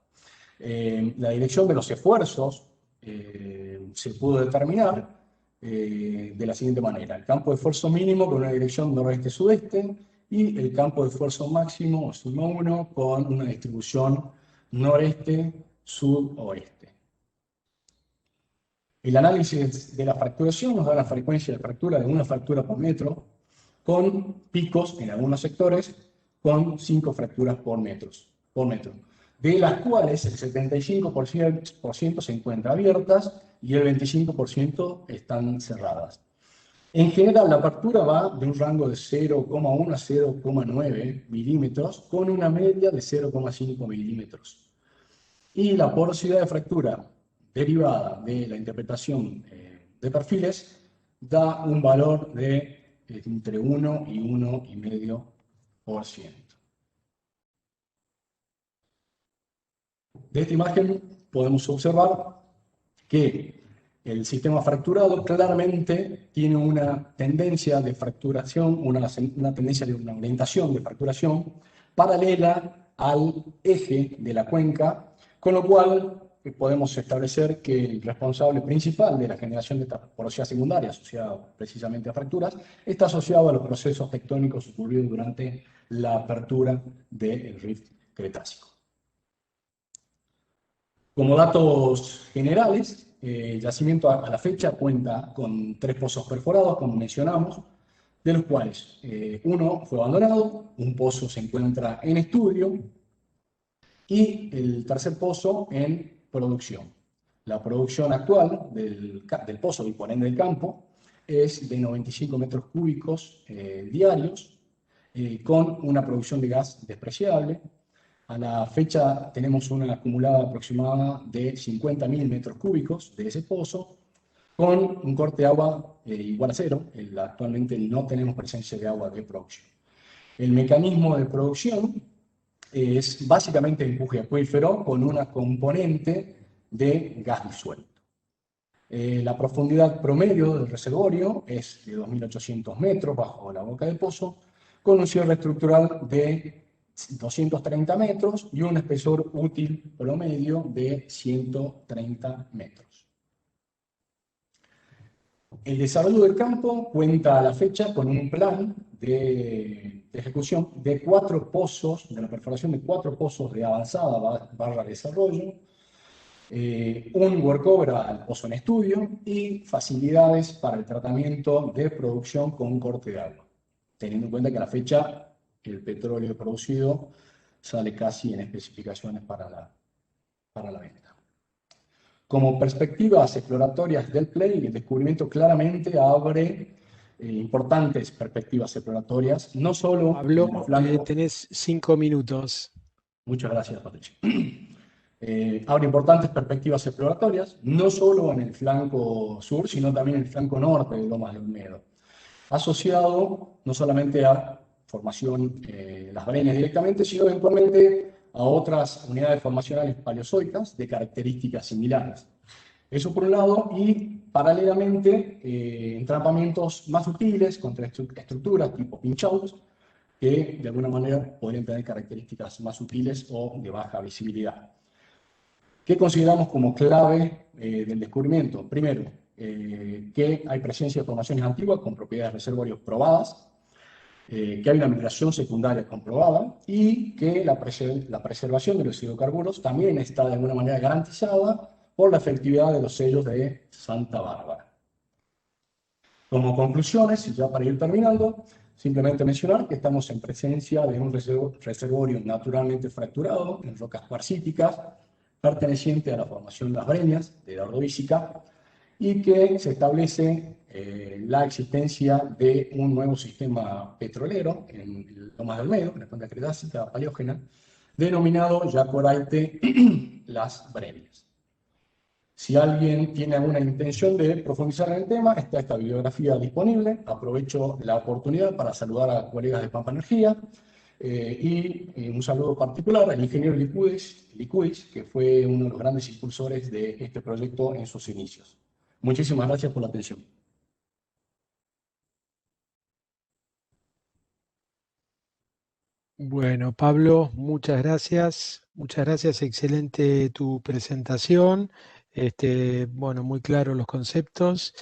[SPEAKER 3] La dirección de los esfuerzos se pudo determinar de la siguiente manera. El campo de esfuerzo mínimo con una dirección noroeste-sudeste y el campo de esfuerzo máximo, o suma 1, con una distribución noreste-sudoeste. El análisis de la fracturación nos da la frecuencia de fractura de una fractura por metro, con picos en algunos sectores, con 5 fracturas por metro, de las cuales el 75% se encuentran abiertas y el 25% están cerradas. En general, la apertura va de un rango de 0,1 a 0,9 milímetros, con una media de 0,5 milímetros. Y la porosidad de fractura derivada de la interpretación de perfiles da un valor de entre 1 y 1,5%. De esta imagen podemos observar que el sistema fracturado claramente tiene una tendencia de fracturación, una tendencia de una orientación de fracturación paralela al eje de la cuenca, con lo cual podemos establecer que el responsable principal de la generación de esta porosidad secundaria asociada precisamente a fracturas está asociado a los procesos tectónicos ocurridos durante la apertura del rift cretácico. Como datos generales, el yacimiento a la fecha cuenta con 3 pozos perforados, como mencionamos, de los cuales uno fue abandonado, un pozo se encuentra en estudio y el tercer pozo en producción. La producción actual del pozo y por ende del campo es de 95 metros cúbicos diarios, con una producción de gas despreciable. A la fecha tenemos una acumulada aproximada de 50.000 metros cúbicos de ese pozo, con un corte de agua igual a cero. Actualmente no tenemos presencia de agua de producción. El mecanismo de producción es básicamente empuje acuífero con una componente de gas disuelto. La profundidad promedio del reservorio es de 2.800 metros bajo la boca del pozo, con un cierre estructural de 230 metros y un espesor útil promedio de 130 metros. El desarrollo del campo cuenta a la fecha con un plan de ejecución de 4 pozos, de la perforación de 4 pozos de avanzada barra desarrollo, un workover al pozo en estudio y facilidades para el tratamiento de producción con un corte de agua, teniendo en cuenta que a la fecha el petróleo producido sale casi en especificaciones para la venta. Como perspectivas exploratorias del play, el descubrimiento claramente abre importantes perspectivas exploratorias, no solo
[SPEAKER 1] Pablo,
[SPEAKER 3] en el flanco...
[SPEAKER 1] tenés 5 minutos.
[SPEAKER 3] Muchas gracias, Patricia. Abre importantes perspectivas exploratorias, no solo en el flanco sur, sino también en el flanco norte de Lomas de Olmedo, asociado no solamente a formación Las Breñas directamente, sino eventualmente a otras unidades formacionales paleozoicas de características similares. Eso por un lado, y paralelamente entrampamientos más sutiles contra estructuras tipo pinch-outs, que de alguna manera podrían tener características más sutiles o de baja visibilidad. ¿Qué consideramos como clave del descubrimiento? Primero, que hay presencia de formaciones antiguas con propiedades de reservorios probadas, que hay una migración secundaria comprobada y que la preservación de los hidrocarburos también está de alguna manera garantizada por la efectividad de los sellos de Santa Bárbara. Como conclusiones, y ya para ir terminando, simplemente mencionar que estamos en presencia de un reservorio naturalmente fracturado en rocas cuarcíticas, perteneciente a la formación Las Breñas, de la Ordovicica, y que se establece la existencia de un nuevo sistema petrolero en Lomas de Olmedo, en la cuenca cretácica paleógena, denominado Yacoraite Las Breñas. Si alguien tiene alguna intención de profundizar en el tema, está esta bibliografía disponible. Aprovecho la oportunidad para saludar a colegas de Pampa Energía y un saludo particular al ingeniero Licudis, que fue uno de los grandes impulsores de este proyecto en sus inicios. Muchísimas gracias por la atención.
[SPEAKER 1] Bueno, Pablo, muchas gracias. Muchas gracias, excelente tu presentación. Bueno, muy claros los conceptos.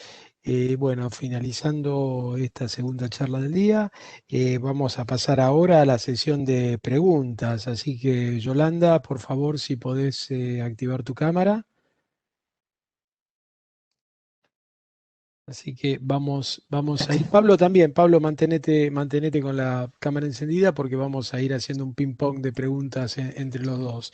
[SPEAKER 1] Bueno, finalizando esta segunda charla del día, vamos a pasar ahora a la sesión de preguntas. Así que, Yolanda, por favor, si podés activar tu cámara. Así que vamos a ir. Pablo también, Pablo, mantenete con la cámara encendida porque vamos a ir haciendo un ping-pong de preguntas entre los dos.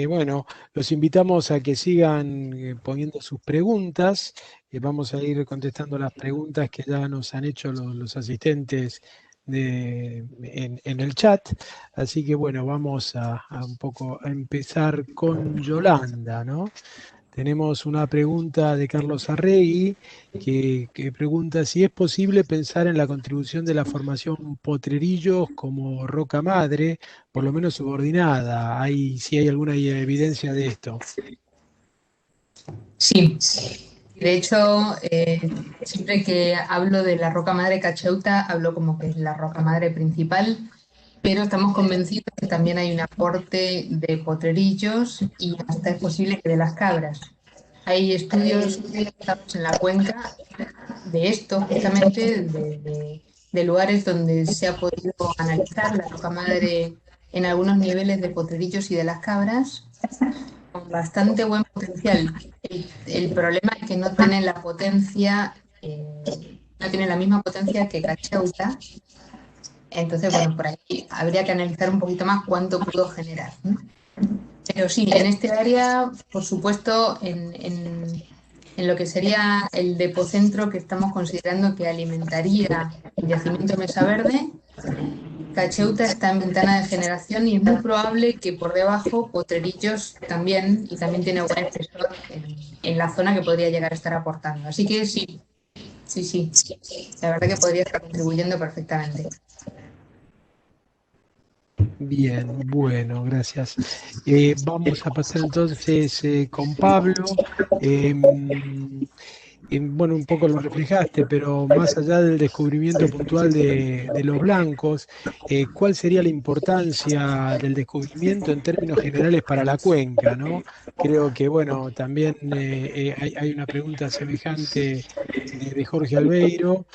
[SPEAKER 1] Bueno, los invitamos a que sigan poniendo sus preguntas. Vamos a ir contestando las preguntas que ya nos han hecho los asistentes en el chat. Así que bueno, vamos a un poco a empezar con Yolanda, ¿no? Tenemos una pregunta de Carlos Arregui que pregunta si es posible pensar en la contribución de la formación Potrerillos como roca madre, por lo menos subordinada. Si hay alguna evidencia de esto.
[SPEAKER 2] Sí, de hecho, siempre que hablo de la roca madre Cacheuta, hablo como que es la roca madre principal, pero estamos convencidos que también hay un aporte de potrerillos y hasta es posible que de las cabras. Hay estudios en la cuenca de esto, justamente, de lugares donde se ha podido analizar la roca madre en algunos niveles de potrerillos y de las cabras, con bastante buen potencial. El problema es que no tienen la potencia, no tienen la misma potencia que Cacheuta. Entonces, bueno, por ahí habría que analizar un poquito más cuánto pudo generar, ¿no? Pero sí, en este área, por supuesto, en lo que sería el depocentro que estamos considerando que alimentaría el yacimiento Mesa Verde, Cacheuta está en ventana de generación y es muy probable que por debajo Potrerillos también, y también tiene buen espesor en la zona que podría llegar a estar aportando. Así que sí, la verdad que podría estar contribuyendo perfectamente.
[SPEAKER 1] Bien, bueno, gracias. Vamos a pasar entonces con Pablo. Bueno, un poco lo reflejaste, pero más allá del descubrimiento puntual de los blancos, ¿cuál sería la importancia del descubrimiento en términos generales para la cuenca, ¿no? Creo que, bueno, también hay una pregunta semejante de Jorge Albeiro,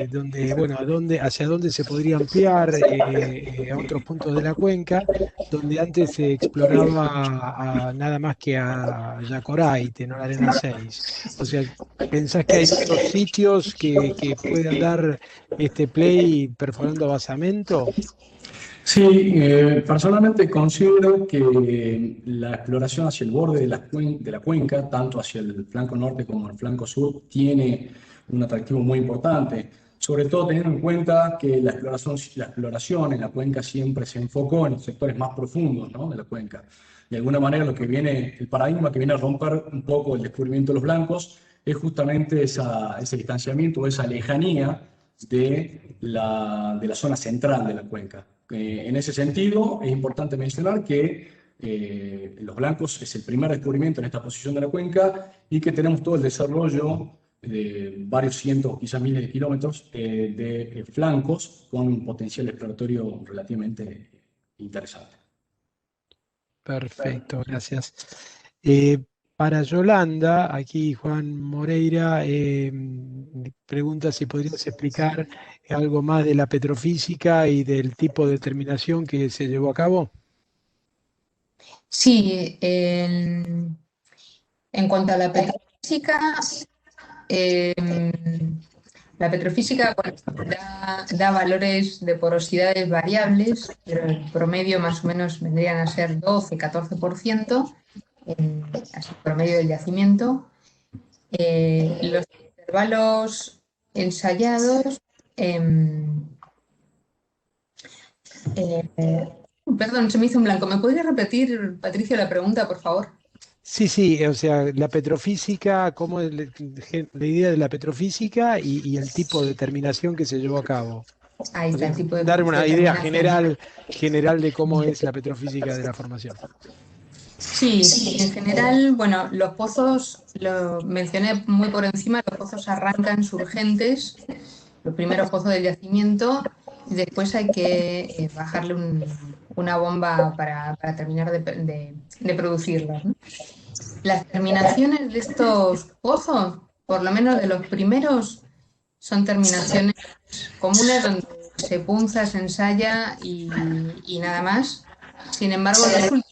[SPEAKER 1] donde, bueno, hacia dónde se podría ampliar a otros puntos de la cuenca, donde antes se exploraba nada más que a Yacoraite, ¿no? La Arena 6. O sea, ¿pensás que hay otros sitios que puedan dar este play perforando basamento?
[SPEAKER 3] Sí, personalmente considero que la exploración hacia el borde de la cuenca, tanto hacia el flanco norte como el flanco sur, tiene un atractivo muy importante, sobre todo teniendo en cuenta que la exploración en la cuenca siempre se enfocó en los sectores más profundos, ¿no?, de la cuenca. De alguna manera el paradigma que viene a romper un poco el descubrimiento de los blancos es justamente ese distanciamiento, esa lejanía de la zona central de la cuenca. En ese sentido, es importante mencionar que los blancos es el primer descubrimiento en esta posición de la cuenca y que tenemos todo el desarrollo de varios cientos, quizás miles de kilómetros de flancos con un potencial exploratorio relativamente interesante.
[SPEAKER 1] Perfecto, gracias. Eh, para Yolanda, aquí Juan Moreira pregunta si podrías explicar algo más de la petrofísica y del tipo de determinación que se llevó a cabo.
[SPEAKER 2] Sí, en cuanto a la petrofísica bueno, da valores de porosidades variables, pero el promedio más o menos vendrían a ser 12-14%, así promedio del yacimiento. Los intervalos ensayados, perdón, se me hizo un blanco. ¿Me podría repetir, Patricio, la pregunta, por favor?
[SPEAKER 1] Sí, sí, o sea, la petrofísica, cómo es la idea de la petrofísica y el tipo de determinación que se llevó a cabo.
[SPEAKER 2] Ahí
[SPEAKER 1] O
[SPEAKER 2] está,
[SPEAKER 1] sea,
[SPEAKER 2] el tipo de
[SPEAKER 1] dar una idea
[SPEAKER 2] determinación.
[SPEAKER 1] general de cómo es la petrofísica de la formación.
[SPEAKER 2] Sí, en general, bueno, los pozos, lo mencioné muy por encima, los pozos arrancan surgentes, los primeros pozos del yacimiento, y después hay que bajarle una bomba para terminar de producirlos, ¿no? Las terminaciones de estos pozos, por lo menos de los primeros, son terminaciones comunes donde se punza, se ensaya y nada más. Sin embargo, los últimos,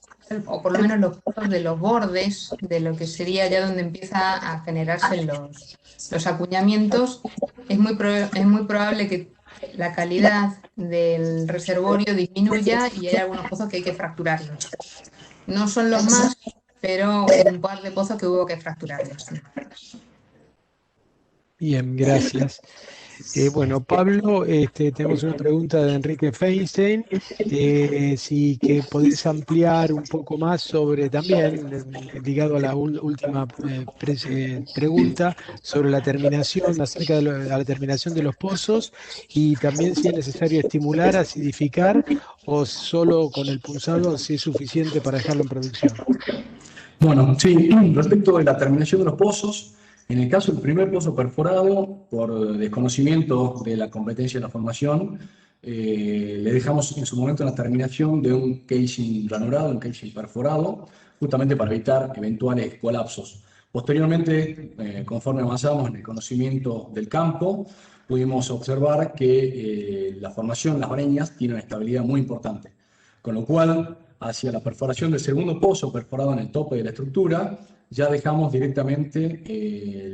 [SPEAKER 2] o por lo menos los pozos de los bordes, de lo que sería ya donde empieza a generarse los acuñamientos, es muy probable que la calidad del reservorio disminuya y hay algunos pozos que hay que fracturarlos. No son los más, pero un par de pozos que hubo que fracturarlos.
[SPEAKER 1] Bien, gracias. Bueno, Pablo, tenemos una pregunta de Enrique Feinstein, si que podés ampliar un poco más sobre también, ligado a la última pregunta, sobre la terminación, acerca de la terminación de los pozos y también si es necesario estimular, acidificar o solo con el punzado si es suficiente para dejarlo en producción.
[SPEAKER 3] Bueno, sí, respecto de la terminación de los pozos, en el caso del primer pozo perforado, por desconocimiento de la competencia de la formación, le dejamos en su momento la terminación de un casing ranurado, un casing perforado, justamente para evitar eventuales colapsos. Posteriormente, conforme avanzamos en el conocimiento del campo, pudimos observar que la formación, las breñas, tiene una estabilidad muy importante. Con lo cual, hacia la perforación del segundo pozo perforado en el tope de la estructura, ya dejamos directamente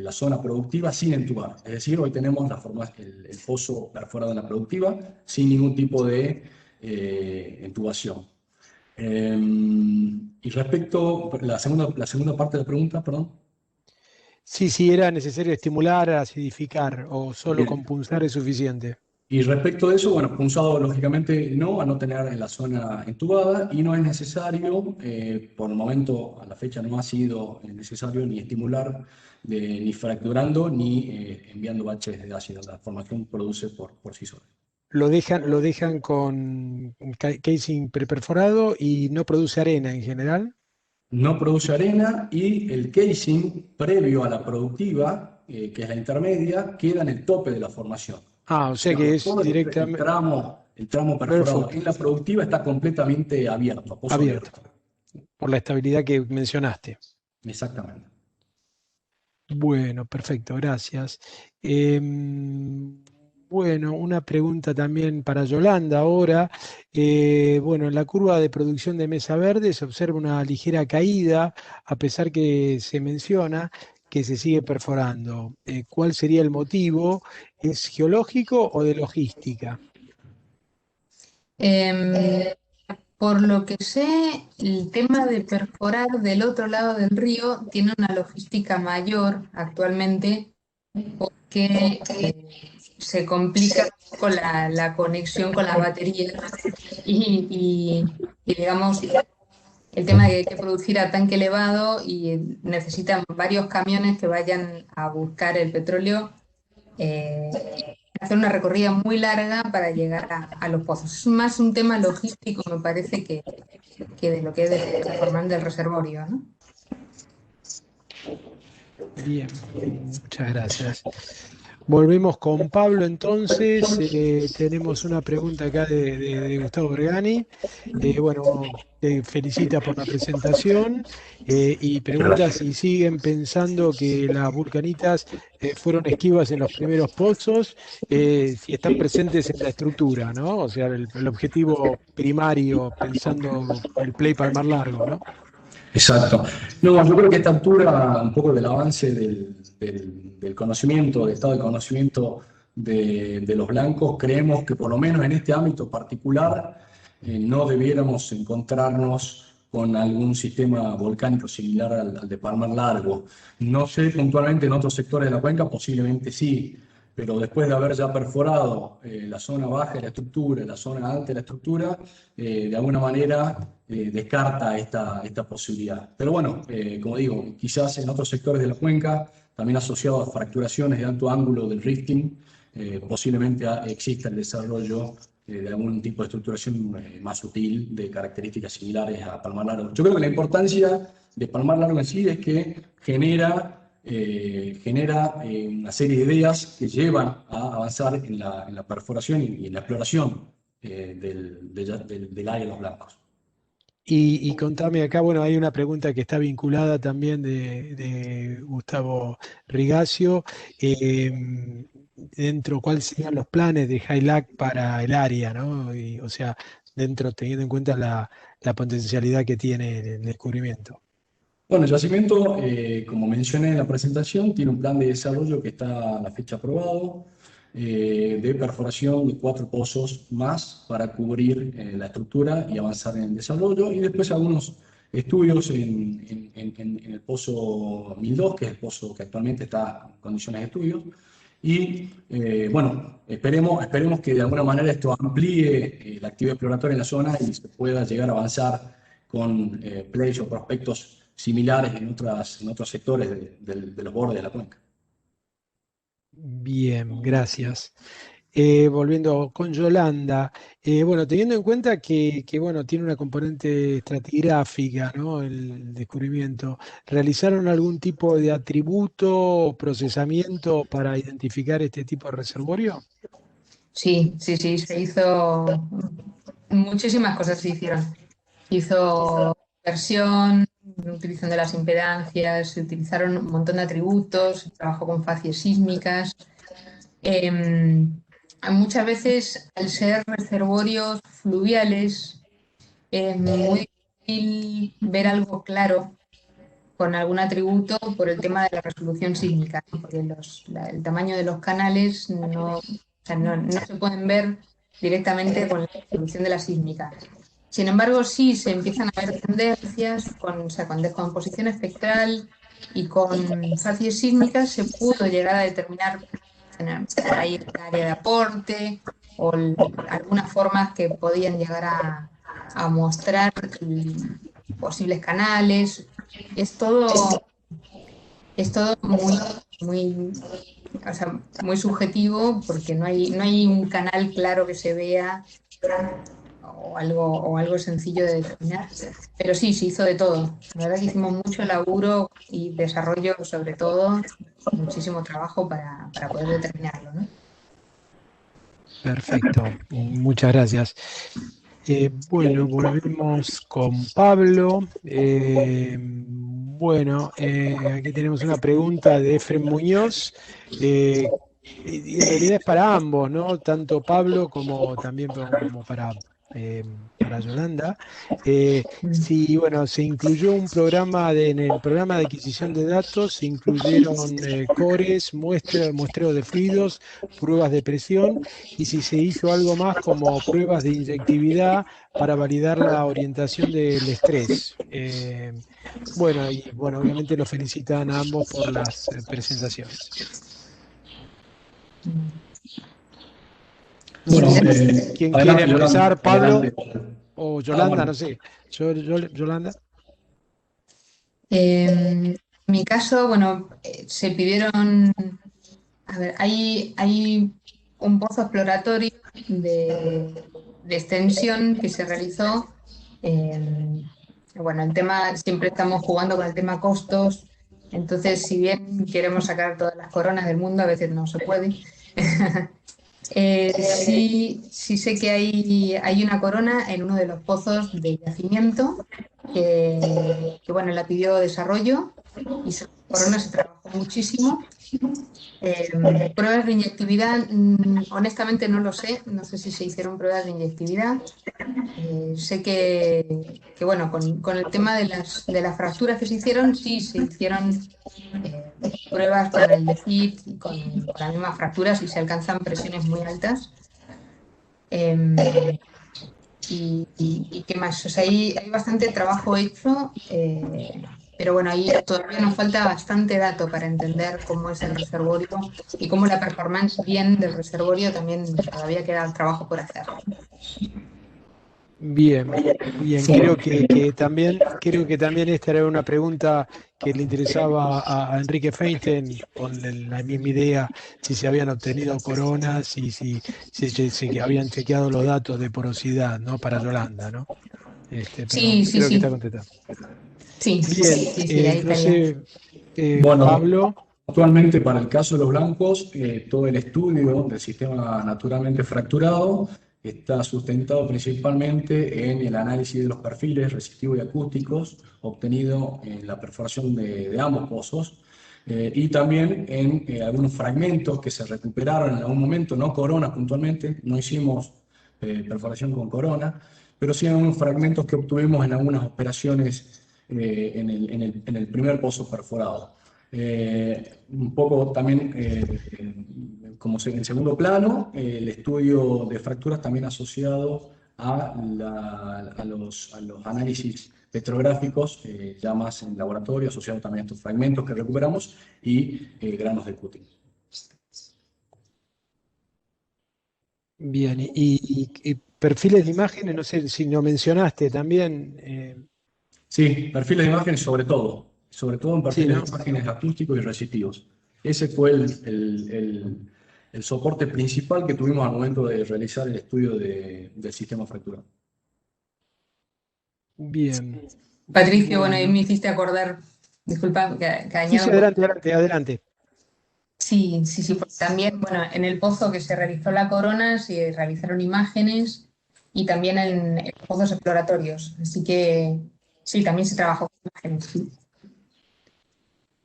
[SPEAKER 3] la zona productiva sin entubar. Es decir, hoy tenemos el pozo perforado en la productiva sin ningún tipo de entubación. Y respecto a la segunda parte de la pregunta, perdón.
[SPEAKER 1] Sí, sí, era necesario estimular, acidificar o solo
[SPEAKER 3] Bien.
[SPEAKER 1] con punzar es suficiente.
[SPEAKER 3] Y respecto de eso, bueno, punzado lógicamente no, a no tener en la zona entubada y no es necesario, por el momento a la fecha no ha sido necesario ni estimular, ni fracturando, ni enviando baches de ácido. La formación produce por sí sola.
[SPEAKER 1] Lo dejan con casing preperforado y no produce arena en general.
[SPEAKER 3] No produce arena y el casing previo a la productiva, que es la intermedia, queda en el tope de la formación.
[SPEAKER 1] Ah, o sea que
[SPEAKER 3] Digamos,
[SPEAKER 1] es
[SPEAKER 3] todo
[SPEAKER 1] directamente
[SPEAKER 3] el tramo perforado
[SPEAKER 1] perfecto,
[SPEAKER 3] en la productiva está completamente abierto, a pozo
[SPEAKER 1] abierto,
[SPEAKER 3] abierto.
[SPEAKER 1] por la estabilidad que mencionaste.
[SPEAKER 3] Exactamente.
[SPEAKER 1] Bueno, perfecto, gracias. Bueno, una pregunta también para Yolanda ahora. Bueno, en la curva de producción de mesa verde se observa una ligera caída, a pesar que se menciona que se sigue perforando. ¿Cuál sería el motivo? ¿Es geológico o de logística?
[SPEAKER 2] Em, por lo que sé, el tema de perforar del otro lado del río tiene una logística mayor actualmente que se complica un poco la conexión con las baterías y, digamos, el tema de que hay que producir a tanque elevado y necesitan varios camiones que vayan a buscar el petróleo, hacer una recorrida muy larga para llegar a los pozos. Es más un tema logístico, me parece, que de lo que es de performance del reservorio, ¿no?
[SPEAKER 1] Bien, muchas gracias. Volvemos con Pablo entonces. Tenemos una pregunta acá de Gustavo Bergani. Bueno, te felicita por la presentación y pregunta
[SPEAKER 3] Gracias.
[SPEAKER 1] si siguen pensando que las vulcanitas fueron esquivas en los primeros pozos, si están presentes en la estructura, ¿no? O sea, el objetivo primario pensando el play palmar largo, ¿no?
[SPEAKER 3] Exacto. No, yo creo que a esta altura, un poco del avance del conocimiento, del estado de conocimiento de los blancos, creemos que por lo menos en este ámbito particular no debiéramos encontrarnos con algún sistema volcánico similar al de Palmar Largo. No sé puntualmente en otros sectores de la cuenca, posiblemente sí, pero después de haber ya perforado la zona baja de la estructura, la zona alta de la estructura, de alguna manera descarta esta posibilidad. Pero bueno, como digo, quizás en otros sectores de la cuenca, también asociado a fracturaciones de alto ángulo del rifting, posiblemente exista el desarrollo de algún tipo de estructuración más sutil de características similares a Palmar Largo. Yo creo que la importancia de Palmar Largo en sí es que genera una serie de ideas que llevan a avanzar en la perforación y en la exploración del área de los blancos.
[SPEAKER 1] Y contame acá, bueno, hay una pregunta que está vinculada también de Gustavo Rigacio. Dentro, ¿cuáles serían los planes de HILAC para el área, ¿no? O sea, dentro, teniendo en cuenta la potencialidad que tiene el descubrimiento.
[SPEAKER 3] Bueno, el yacimiento, como mencioné en la presentación, tiene un plan de desarrollo que está a la fecha aprobado, de perforación de 4 pozos más para cubrir la estructura y avanzar en el desarrollo, y después algunos estudios en el pozo 1002, que es el pozo que actualmente está en condiciones de estudio, y bueno, esperemos que de alguna manera esto amplíe la actividad exploratoria en la zona y se pueda llegar a avanzar con plays o prospectos similares en otros sectores de los bordes de la cuenca.
[SPEAKER 1] Bien, gracias. Volviendo con Yolanda, bueno, teniendo en cuenta bueno, tiene una componente estratigráfica, ¿no? El descubrimiento, ¿realizaron algún tipo de atributo o procesamiento para identificar este tipo de reservorio?
[SPEAKER 2] Sí, sí, sí, se hizo, muchísimas cosas se hicieron. Hizo versión, utilizando las impedancias, se utilizaron un montón de atributos, se trabajó con facies sísmicas. Muchas veces, al ser reservorios fluviales, es muy difícil ver algo claro con algún atributo por el tema de la resolución sísmica, ¿no? Porque el tamaño de los canales no, o sea, no se pueden ver directamente con la resolución de la sísmica. Sin embargo, sí se empiezan a ver tendencias o sea, con descomposición espectral y con facies sísmicas se pudo llegar a determinar por ahí el área de aporte, algunas formas que podían llegar a mostrar posibles canales. Es todo, es todo muy, o sea, muy subjetivo porque no hay un canal claro que se vea o algo sencillo de determinar. Pero sí, se hizo de todo. La verdad que hicimos mucho laburo y desarrollo, sobre todo, muchísimo trabajo para poder determinarlo, ¿no?
[SPEAKER 1] Perfecto, muchas gracias. Bueno, volvemos con Pablo. Bueno, aquí tenemos una pregunta de Efren Muñoz. Y en realidad es para ambos, ¿no? Tanto Pablo como también como para Yolanda.
[SPEAKER 2] Mm.
[SPEAKER 1] Si, bueno, se incluyó un programa en el programa de adquisición de datos, se incluyeron cores, muestreo de fluidos, pruebas de presión, y si se hizo algo más como pruebas de inyectividad para validar la orientación del estrés. Bueno, y bueno, obviamente los felicitan a ambos por las presentaciones.
[SPEAKER 3] Bueno,
[SPEAKER 1] ¿Quién quiere
[SPEAKER 3] adelante, Yolanda,
[SPEAKER 1] empezar, Pablo
[SPEAKER 3] adelante.
[SPEAKER 1] o
[SPEAKER 3] Ah,
[SPEAKER 1] Yolanda? No
[SPEAKER 3] bueno.
[SPEAKER 1] sé. Yolanda.
[SPEAKER 2] En mi caso, bueno, se pidieron, a ver, hay un pozo exploratorio de extensión que se realizó. Bueno, el tema, siempre estamos jugando con el tema costos, entonces si bien queremos sacar todas las coronas del mundo, a veces no se puede. Sí sé que hay una corona en uno de los pozos de yacimiento bueno, la pidió desarrollo y esa corona se trabajó muchísimo. Pruebas de inyectividad, honestamente no lo sé, no sé si se hicieron pruebas de inyectividad. Sé bueno, con el tema de las fracturas que se hicieron, sí se hicieron pruebas con el DECIT y con las mismas fracturas y se alcanzan presiones muy altas. Em, y qué más, o sea, hay bastante trabajo hecho, pero bueno, ahí todavía nos falta bastante dato para entender cómo es el reservorio y cómo la performance bien del reservorio también todavía queda trabajo por hacer.
[SPEAKER 1] Bien, bien.
[SPEAKER 3] Bueno,
[SPEAKER 1] Creo que también esta era una pregunta que le interesaba a Enrique Feinstein con la misma idea, si se habían obtenido coronas y si habían chequeado los datos de porosidad, ¿no? Para Yolanda, ¿no? Pero
[SPEAKER 2] Sí, sí,
[SPEAKER 1] creo que está
[SPEAKER 2] sí,
[SPEAKER 1] contestado.
[SPEAKER 2] sí,
[SPEAKER 1] Bien,
[SPEAKER 2] sí, sí, ahí
[SPEAKER 1] no
[SPEAKER 2] estaría.
[SPEAKER 1] sé,
[SPEAKER 3] bueno,
[SPEAKER 1] Pablo.
[SPEAKER 3] actualmente para el caso de los blancos, todo el estudio del sistema naturalmente fracturado está sustentado principalmente en el análisis de los perfiles resistivos y acústicos obtenido en la perforación de ambos pozos y también en algunos fragmentos que se recuperaron en algún momento, no coronas puntualmente, no hicimos perforación con corona, pero sí en algunos fragmentos que obtuvimos en algunas operaciones en el primer pozo perforado. Un poco también, como en segundo plano, el estudio de fracturas también asociado a los análisis petrográficos, ya más en laboratorio, asociado también a estos fragmentos que recuperamos y granos de cutting.
[SPEAKER 1] Bien, y perfiles de imágenes, no sé si lo mencionaste también.
[SPEAKER 3] Sí, perfiles de imágenes sobre todo en
[SPEAKER 1] Sí,
[SPEAKER 3] perfiles
[SPEAKER 1] ¿no?
[SPEAKER 3] de imágenes acústicos y resistivos. Ese fue el soporte principal que tuvimos al momento de realizar el estudio del sistema fracturado.
[SPEAKER 1] Bien,
[SPEAKER 2] Patricio, bueno, ahí
[SPEAKER 1] bueno.
[SPEAKER 2] me hiciste acordar, disculpa que
[SPEAKER 1] Sí,
[SPEAKER 2] añado
[SPEAKER 1] sí,
[SPEAKER 2] un poquito.
[SPEAKER 1] adelante, adelante, adelante.
[SPEAKER 2] Sí, sí, sí, porque también, bueno, en el pozo que se realizó la corona se realizaron imágenes y también en pozos exploratorios. Así que sí, también se trabajó con imágenes. Sí.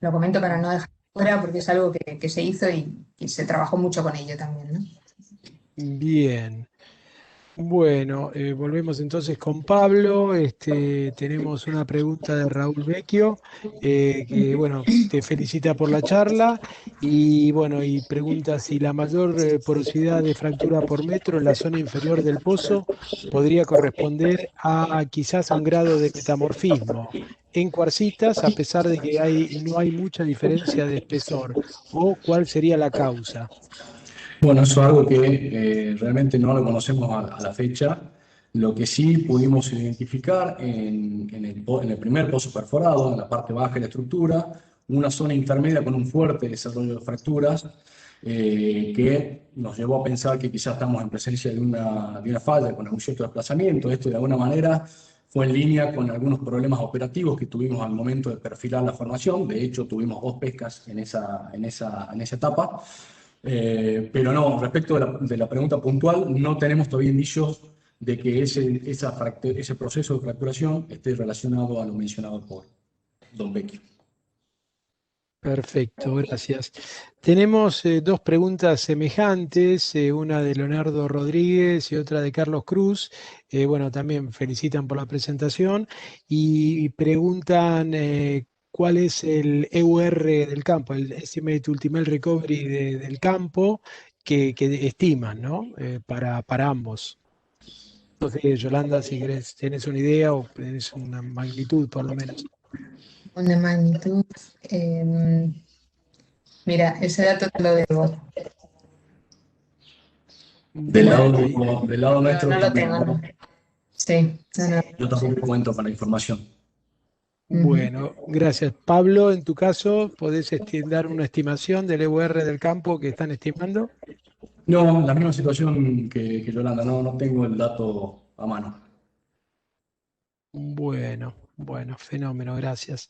[SPEAKER 2] Lo comento para no dejar fuera porque es algo que se hizo y se trabajó mucho con ello también, ¿no?
[SPEAKER 1] Bien. Bueno, volvemos entonces con Pablo. Tenemos una pregunta de Raúl Vecchio, que bueno, te felicita por la charla y bueno, y pregunta si la mayor porosidad de fractura por metro en la zona inferior del pozo podría corresponder a quizás a un grado de metamorfismo en cuarcitas, a pesar de que no hay mucha diferencia de espesor, o cuál sería la causa.
[SPEAKER 3] Bueno, eso es algo que realmente no lo conocemos a la fecha. Lo que sí pudimos identificar en el primer pozo perforado, en la parte baja de la estructura, una zona intermedia con un fuerte desarrollo de fracturas que nos llevó a pensar que quizás estamos en presencia de una falla con algún cierto desplazamiento. Esto de alguna manera fue en línea con algunos problemas operativos que tuvimos al momento de perfilar la formación. De hecho, tuvimos 2 pescas en esa etapa. Pero no, respecto de la pregunta puntual, no tenemos todavía indicios de que ese proceso de fracturación esté relacionado a lo mencionado por Don Vecchio.
[SPEAKER 1] Perfecto, gracias. Tenemos dos preguntas semejantes, una de Leonardo Rodríguez y otra de Carlos Cruz. Bueno, también felicitan por la presentación y preguntan cuál es el EUR del campo, el Estimate Ultimate Recovery del campo que estiman, ¿no? Para ambos. Entonces, Yolanda, si querés, tenés una idea o tenés una magnitud por lo menos.
[SPEAKER 2] Una magnitud. Mira, ese dato te lo debo.
[SPEAKER 3] Del
[SPEAKER 1] Bueno,
[SPEAKER 3] lado nuestro
[SPEAKER 2] No lo
[SPEAKER 3] también,
[SPEAKER 2] tengo,
[SPEAKER 3] ¿no?
[SPEAKER 2] ¿no? Sí, no.
[SPEAKER 3] Yo tampoco cuento con la información.
[SPEAKER 2] Ujú.
[SPEAKER 1] bueno, gracias. Pablo, en tu caso, ¿podés dar una estimación del EUR del campo que están estimando?
[SPEAKER 3] No, la misma situación que Yolanda, no tengo el dato a mano.
[SPEAKER 1] Bueno, fenómeno, gracias.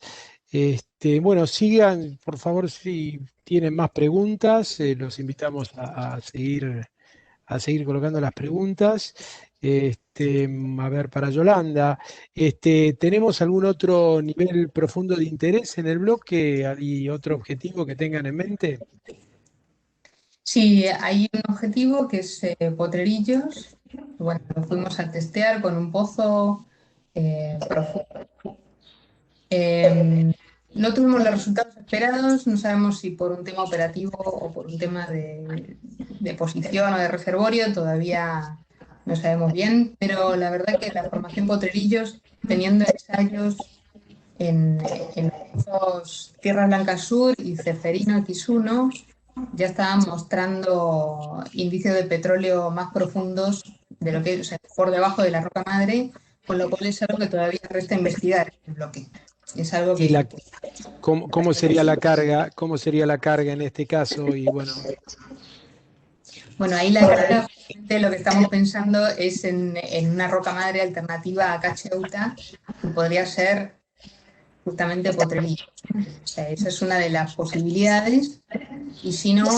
[SPEAKER 1] Bueno, sigan, por favor, si tienen más preguntas, los invitamos a seguir colocando las preguntas. A ver, para Yolanda, ¿tenemos algún otro nivel profundo de interés en el bloque y otro objetivo que tengan en mente?
[SPEAKER 2] Sí, hay un objetivo que es Potrerillos. Bueno, lo fuimos a testear con un pozo profundo. No tuvimos los resultados esperados, no sabemos si por un tema operativo o por un tema de posición o de reservorio, todavía no sabemos bien, pero la verdad que la formación Potrerillos, teniendo ensayos en los pozos Tierra Blanca Sur y Ceferino X1, ya estaban mostrando indicios de petróleo más profundos de lo que es, o sea, por debajo de la roca madre, con lo cual es algo que todavía resta investigar en el bloque. Es algo
[SPEAKER 1] ¿Y
[SPEAKER 2] que
[SPEAKER 1] cómo sería la carga? ¿Cómo sería la carga en este caso? Y bueno,
[SPEAKER 2] bueno, ahí la carga, justamente lo que estamos pensando es en una roca madre alternativa a Cacheuta, que podría ser justamente Potrerillos. O sea, esa es una de las posibilidades. Y si no,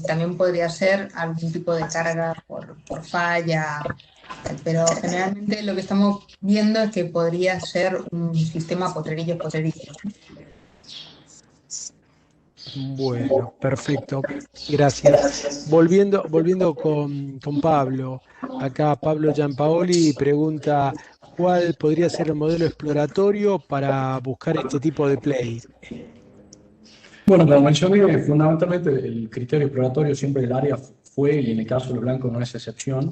[SPEAKER 2] también podría ser algún tipo de carga por falla, pero generalmente lo que estamos viendo es que podría ser un sistema Potrerillos-Potrerillos.
[SPEAKER 1] bueno, perfecto. Gracias. Volviendo con Pablo. Acá Pablo Giampaoli pregunta, ¿cuál podría ser el modelo exploratorio para buscar este tipo de play?
[SPEAKER 3] Bueno, como mencioné, fundamentalmente el criterio exploratorio siempre del área fue, y en el caso de los blancos no es excepción,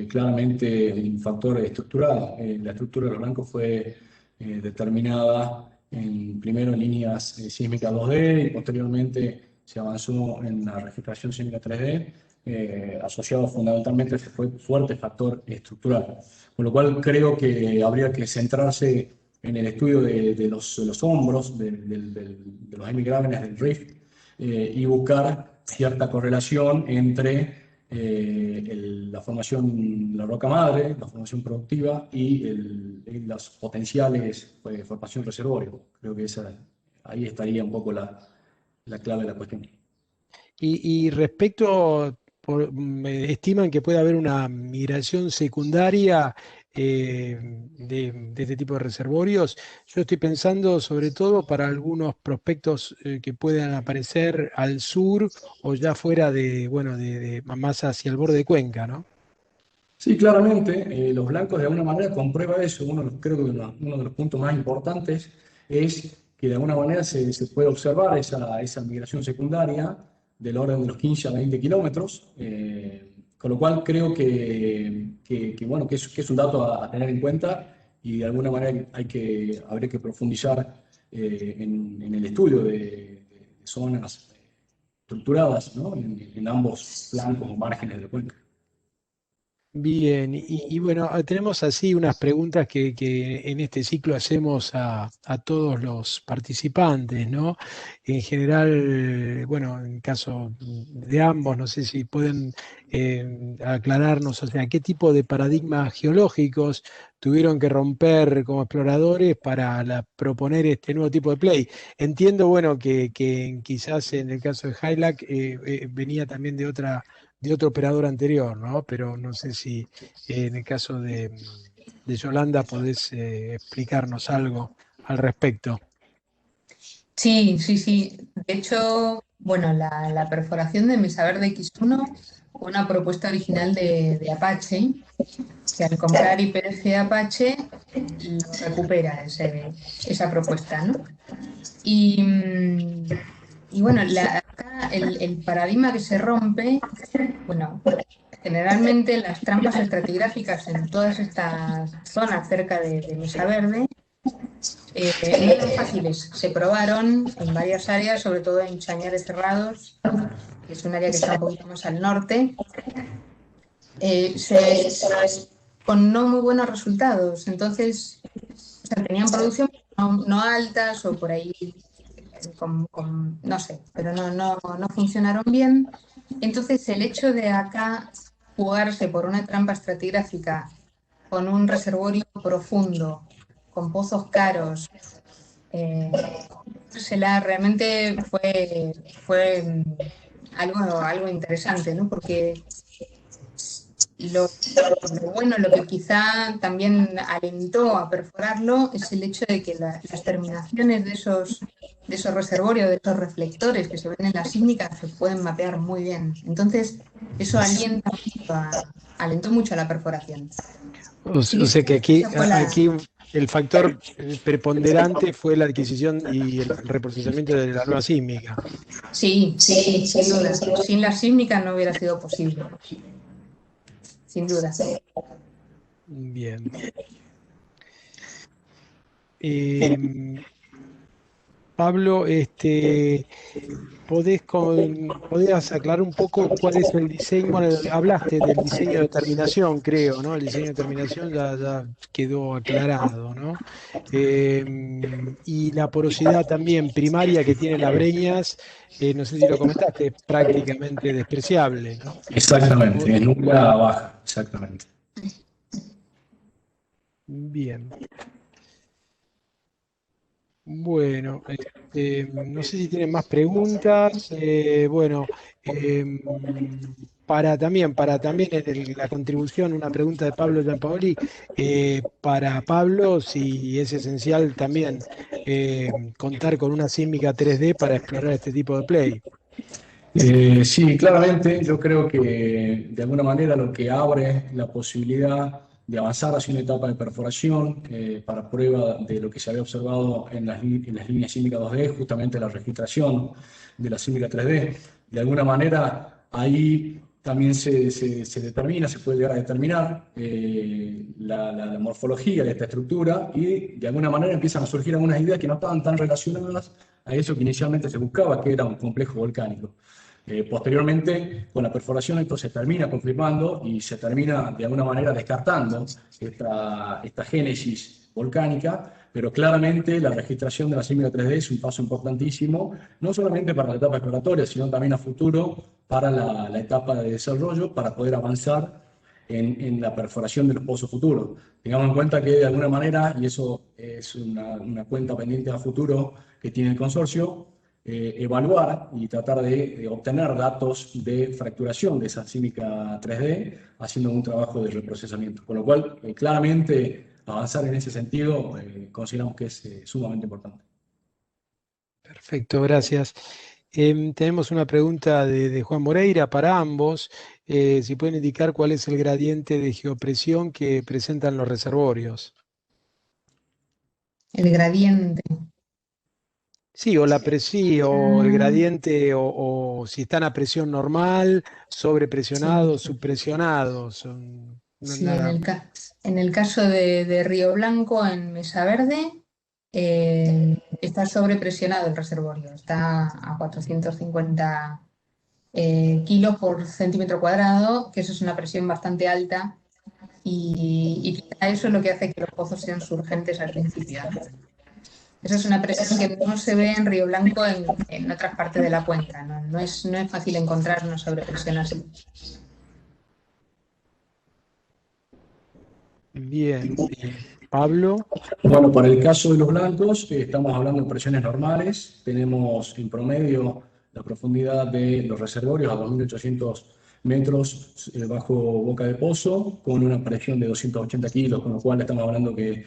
[SPEAKER 3] claramente el factor estructural. La estructura de los blancos fue determinada primero en líneas sísmicas 2D y posteriormente se avanzó en la registración sísmica 3D, asociado fundamentalmente a ese fuerte factor estructural. Con lo cual creo que habría que centrarse en el estudio de los hombros, de los hemigrámenes del rift, y buscar cierta correlación entre la formación de la roca madre, la formación productiva y las potenciales formación reservorio. Creo que ahí estaría un poco la clave de la cuestión.
[SPEAKER 1] Y respecto, me estiman que puede haber una migración secundaria de este tipo de reservorios. Yo estoy pensando sobre todo para algunos prospectos que puedan aparecer al sur o ya fuera de más hacia el borde de Cuenca, ¿no?
[SPEAKER 3] Sí, claramente, los blancos de alguna manera comprueba eso. Creo que uno de los puntos más importantes es que de alguna manera se puede observar esa migración secundaria del orden de los 15 a 20 kilómetros, con lo cual creo bueno, que es un dato a tener en cuenta y de alguna manera habría que profundizar en el estudio de zonas estructuradas, ¿no? En ambos flancos o márgenes de la cuenca.
[SPEAKER 1] Bien, y bueno, tenemos así unas preguntas que en este ciclo hacemos a todos los participantes, ¿no? En general, bueno, en caso de ambos, no sé si pueden aclararnos, o sea, qué tipo de paradigmas geológicos tuvieron que romper como exploradores para proponer este nuevo tipo de play. Entiendo, bueno, que quizás en el caso de Hylac venía también de otro operador anterior, ¿no? Pero no sé si en el caso de Yolanda podés explicarnos algo al respecto.
[SPEAKER 2] Sí, sí, sí. De hecho, bueno, la perforación de Mesa Verde X1 fue una propuesta original de Apache, que al comprar IPFC Apache lo recupera esa propuesta, ¿no? Y, y bueno, acá el paradigma que se rompe, bueno, generalmente las trampas estratigráficas en todas estas zonas cerca de Mesa Verde no eran fáciles. Se probaron en varias áreas, sobre todo en Chañares Cerrados, que es un área que está un poquito más al norte, eh, se- con no muy buenos resultados. Entonces, o sea, tenían producción no altas o por ahí, no sé, pero no funcionaron bien. Entonces, el hecho de acá jugarse por una trampa estratigráfica con un reservorio profundo, con pozos caros, eh, realmente fue algo interesante, ¿no? Porque lo bueno, lo que quizá también alentó a perforarlo es el hecho de que las terminaciones de esos reservorios, de esos reflectores que se ven en la sísmica se pueden mapear muy bien. Entonces, eso alentó mucho a la perforación.
[SPEAKER 1] O
[SPEAKER 2] Y
[SPEAKER 1] sea que
[SPEAKER 2] esa fue
[SPEAKER 1] aquí el factor preponderante fue la adquisición y el reprocesamiento de la nueva sísmica.
[SPEAKER 2] Sí, sí, sí, sin duda. Sin la sísmica no hubiera sido posible, sin duda.
[SPEAKER 1] Bien. Em, Pablo, ¿podías aclarar un poco cuál es el diseño? Bueno, hablaste del diseño de terminación, creo, ¿no? El diseño de terminación ya quedó aclarado, ¿no? Y la porosidad también primaria que tiene las breñas, no sé si lo comentaste, es prácticamente despreciable, ¿no?
[SPEAKER 3] Exactamente, es nula baja, exactamente.
[SPEAKER 1] Bien. Bueno, no sé si tienen más preguntas. Bueno, para también la contribución, una pregunta de Pablo Giampaoli. Para Pablo, si es esencial también contar con una sísmica 3D para explorar este tipo de play.
[SPEAKER 3] Sí, claramente yo creo que de alguna manera lo que abre la posibilidad de avanzar hacia una etapa de perforación para prueba de lo que se había observado en las líneas sísmicas 2D, justamente la registración de la sísmica 3D. De alguna manera ahí también se determina, se puede llegar a determinar la morfología de esta estructura y de alguna manera empiezan a surgir algunas ideas que no estaban tan relacionadas a eso que inicialmente se buscaba, que era un complejo volcánico. Posteriormente, con la perforación, esto se termina confirmando y se termina de alguna manera descartando esta génesis volcánica, pero claramente la registración de la sísmica 3D es un paso importantísimo, no solamente para la etapa exploratoria, sino también a futuro para la etapa de desarrollo, para poder avanzar en la perforación de los pozos futuros. Tengamos en cuenta que de alguna manera, y eso es una cuenta pendiente a futuro que tiene el consorcio, evaluar y tratar de obtener datos de fracturación de esa sísmica 3D haciendo un trabajo de reprocesamiento. Con lo cual, claramente, avanzar en ese sentido consideramos que es sumamente importante.
[SPEAKER 1] Perfecto, gracias. Tenemos una pregunta de Juan Moreira para ambos. Si pueden indicar cuál es el gradiente de geopresión que presentan los reservorios.
[SPEAKER 2] El gradiente.
[SPEAKER 1] Sí, o la presión, o el gradiente, o si están a presión normal, sobrepresionados,
[SPEAKER 2] Sí,
[SPEAKER 1] subpresionados.
[SPEAKER 2] sí,
[SPEAKER 1] Nada.
[SPEAKER 2] en el caso de Río Blanco, en Mesa Verde, está sobrepresionado el reservorio, está a 450 kilos por centímetro cuadrado, que eso es una presión bastante alta y quizá eso es lo que hace que los pozos sean surgentes al principio, ¿no? Esa es una presión que no se ve en Río Blanco en otras partes de la cuenca, ¿no? No es fácil encontrar una sobrepresión así.
[SPEAKER 1] Bien, Pablo.
[SPEAKER 3] Bueno, para el caso de los blancos, estamos hablando de presiones normales. Tenemos en promedio la profundidad de los reservorios a 2.800 metros bajo boca de pozo, con una presión de 280 kilos, con lo cual estamos hablando que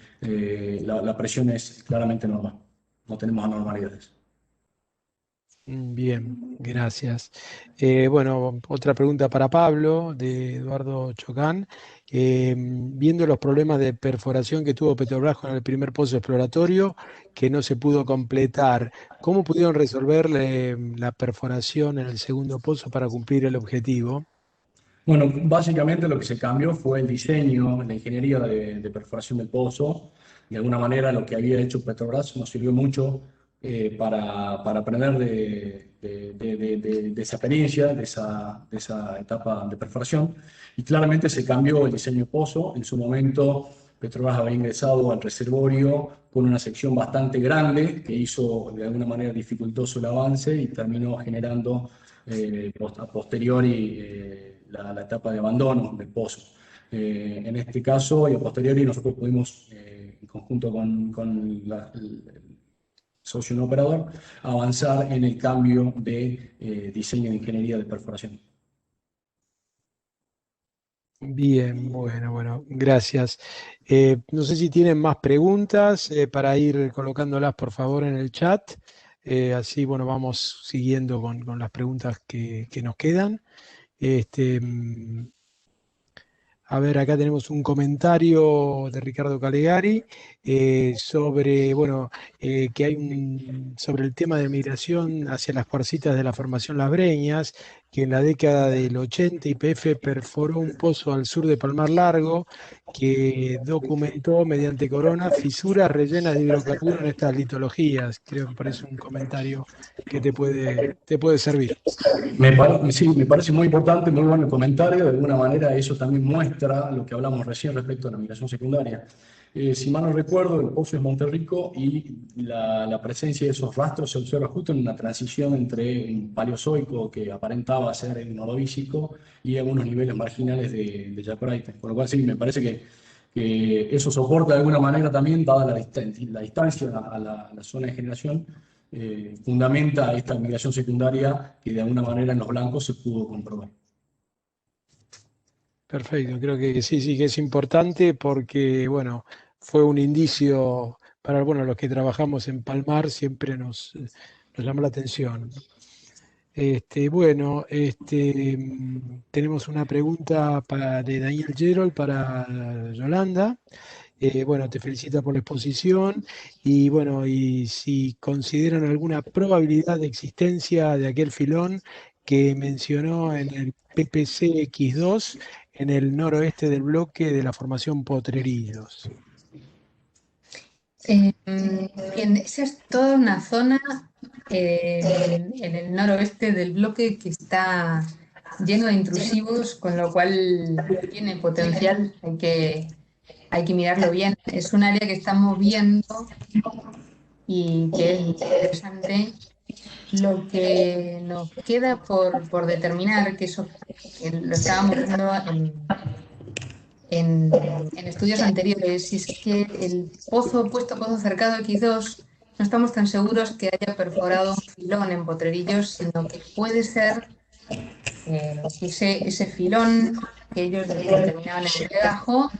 [SPEAKER 3] la presión es claramente normal. No tenemos anormalidades.
[SPEAKER 1] Bien, gracias. Bueno, otra pregunta para Pablo, de Eduardo Chocán. Viendo los problemas de perforación que tuvo Petrobras con el primer pozo exploratorio, que no se pudo completar, ¿cómo pudieron resolver la perforación en el segundo pozo para cumplir el objetivo?
[SPEAKER 3] Bueno, básicamente lo que se cambió fue el diseño, la ingeniería de perforación del pozo. De alguna manera lo que había hecho Petrobras nos sirvió mucho para aprender de esa experiencia, de esa etapa de perforación. Y claramente se cambió el diseño del pozo. En su momento Petrobras había ingresado al reservorio con una sección bastante grande que hizo de alguna manera dificultoso el avance y terminó generando a posteriori la etapa de abandono del pozo. En este caso, y a posteriori, nosotros pudimos, en conjunto con el socio no operador, avanzar en el cambio de diseño de ingeniería de perforación.
[SPEAKER 1] Bien, bueno, gracias. No sé si tienen más preguntas para ir colocándolas, por favor, en el chat. Así, bueno, vamos siguiendo con las preguntas que nos quedan. Este, a ver, acá tenemos un comentario de Ricardo Calegari sobre, bueno, que hay sobre el tema de migración hacia las cuarcitas de la formación Las Breñas, que en la década del 80 YPF perforó un pozo al sur de Palmar Largo, que documentó mediante corona fisuras rellenas de hidrocarburos en estas litologías. Creo que parece un comentario que te puede servir.
[SPEAKER 3] Sí, me parece muy importante, muy bueno el comentario. De alguna manera eso también muestra lo que hablamos recién respecto a la migración secundaria. Si mal no recuerdo, el pozo es Monterrico y la presencia de esos rastros se observa justo en una transición entre un paleozoico que aparentaba ser el ordovícico y algunos niveles marginales de Yacoraite. Por lo cual sí, me parece que eso soporta de alguna manera también, dada la distancia a la zona de generación, fundamenta esta migración secundaria que de alguna manera en los blancos se pudo comprobar.
[SPEAKER 1] Perfecto, creo que sí, que es importante porque, bueno, fue un indicio para, bueno, los que trabajamos en Palmar, siempre nos llama la atención. Tenemos una pregunta de Daniel Gerol para Yolanda. Bueno, te felicita por la exposición y bueno, y si consideran alguna probabilidad de existencia de aquel filón que mencionó en el PPC-X2 en el noroeste del bloque de la formación Potrerillos.
[SPEAKER 2] Bien, esa es toda una zona en el noroeste del bloque que está lleno de intrusivos, con lo cual tiene potencial, hay que mirarlo bien. Es un área que estamos viendo y que es interesante. Lo que nos queda por determinar, que eso que lo estábamos viendo en estudios anteriores, y es que el pozo cercado X2, no estamos tan seguros que haya perforado un filón en Potrerillos, sino que puede ser ese filón que ellos determinaban en el legajo,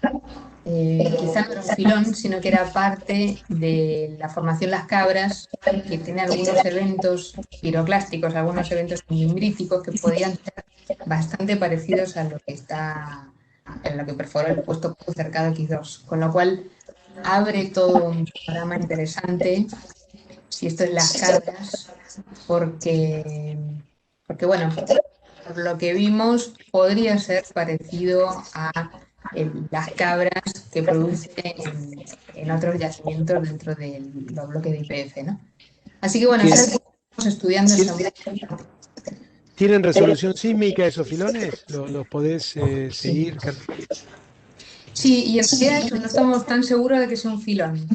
[SPEAKER 2] quizá no era un filón, sino que era parte de la formación Las Cabras, que tiene algunos eventos piroclásticos, algunos eventos mimbríticos que podían ser bastante parecidos a lo que está en lo que perforó el puesto cercado X2, con lo cual abre todo un panorama interesante si esto es Las Cabras, porque bueno, por lo que vimos podría ser parecido a las cabras que produce en otros yacimientos dentro de los bloques de IPF, ¿no? Así que bueno, estamos estudiando esa.
[SPEAKER 1] ¿Tienen resolución sísmica esos filones? ¿Los podés seguir?
[SPEAKER 2] Sí, y en realidad no estamos tan seguros de que sea un filón,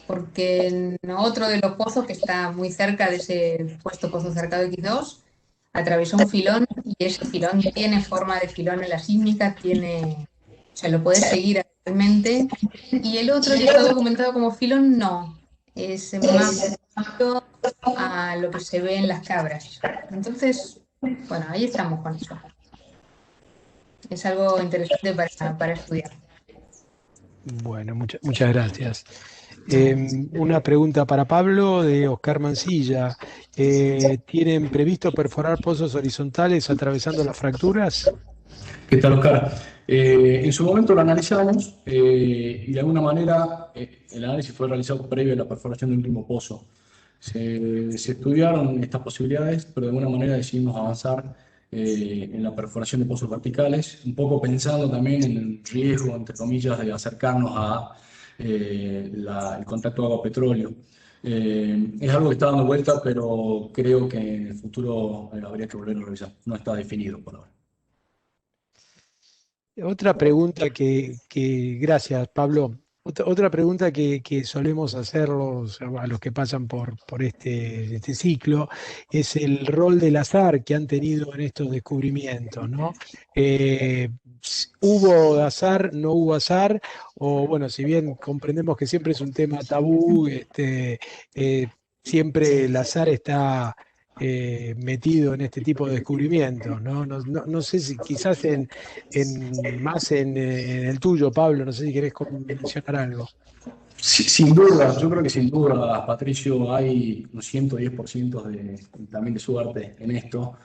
[SPEAKER 2] porque en otro de los pozos que está muy cerca de ese puesto pozo cercado X2, atravesó un filón y ese filón tiene forma de filón en la sísmica, se lo puede seguir actualmente. Y el otro que está documentado como filón, no, es más parecido a lo que se ve en las cabras. Entonces, bueno, ahí estamos con eso. Es algo interesante para estudiar.
[SPEAKER 1] Bueno, muchas gracias.
[SPEAKER 2] Nada.
[SPEAKER 1] Una pregunta para Pablo de Oscar Mancilla. ¿Tienen previsto perforar pozos horizontales atravesando las fracturas?
[SPEAKER 3] ¿Qué tal, Oscar? En su momento lo analizamos y de alguna manera el análisis fue realizado previo a la perforación del último pozo. Se estudiaron estas posibilidades, pero de alguna manera decidimos avanzar en la perforación de pozos verticales, un poco pensando también en el riesgo, entre comillas, de acercarnos a el contacto agua-petróleo. Es algo que está dando vuelta, pero creo que en el futuro habría que volverlo a revisar. No está definido por ahora.
[SPEAKER 1] Otra pregunta gracias, Pablo. Otra pregunta que solemos hacerlos a los que pasan por este ciclo es el rol del azar que han tenido en estos descubrimientos, ¿no? ¿Hubo azar, no hubo azar? O bueno, si bien comprendemos que siempre es un tema tabú, siempre el azar está metido en este tipo de descubrimientos, ¿no? No sé si quizás más en el tuyo, Pablo, no sé si querés mencionar algo.
[SPEAKER 3] Sin duda, yo creo que sin duda, Patricio, hay un 110% también de suerte en esto.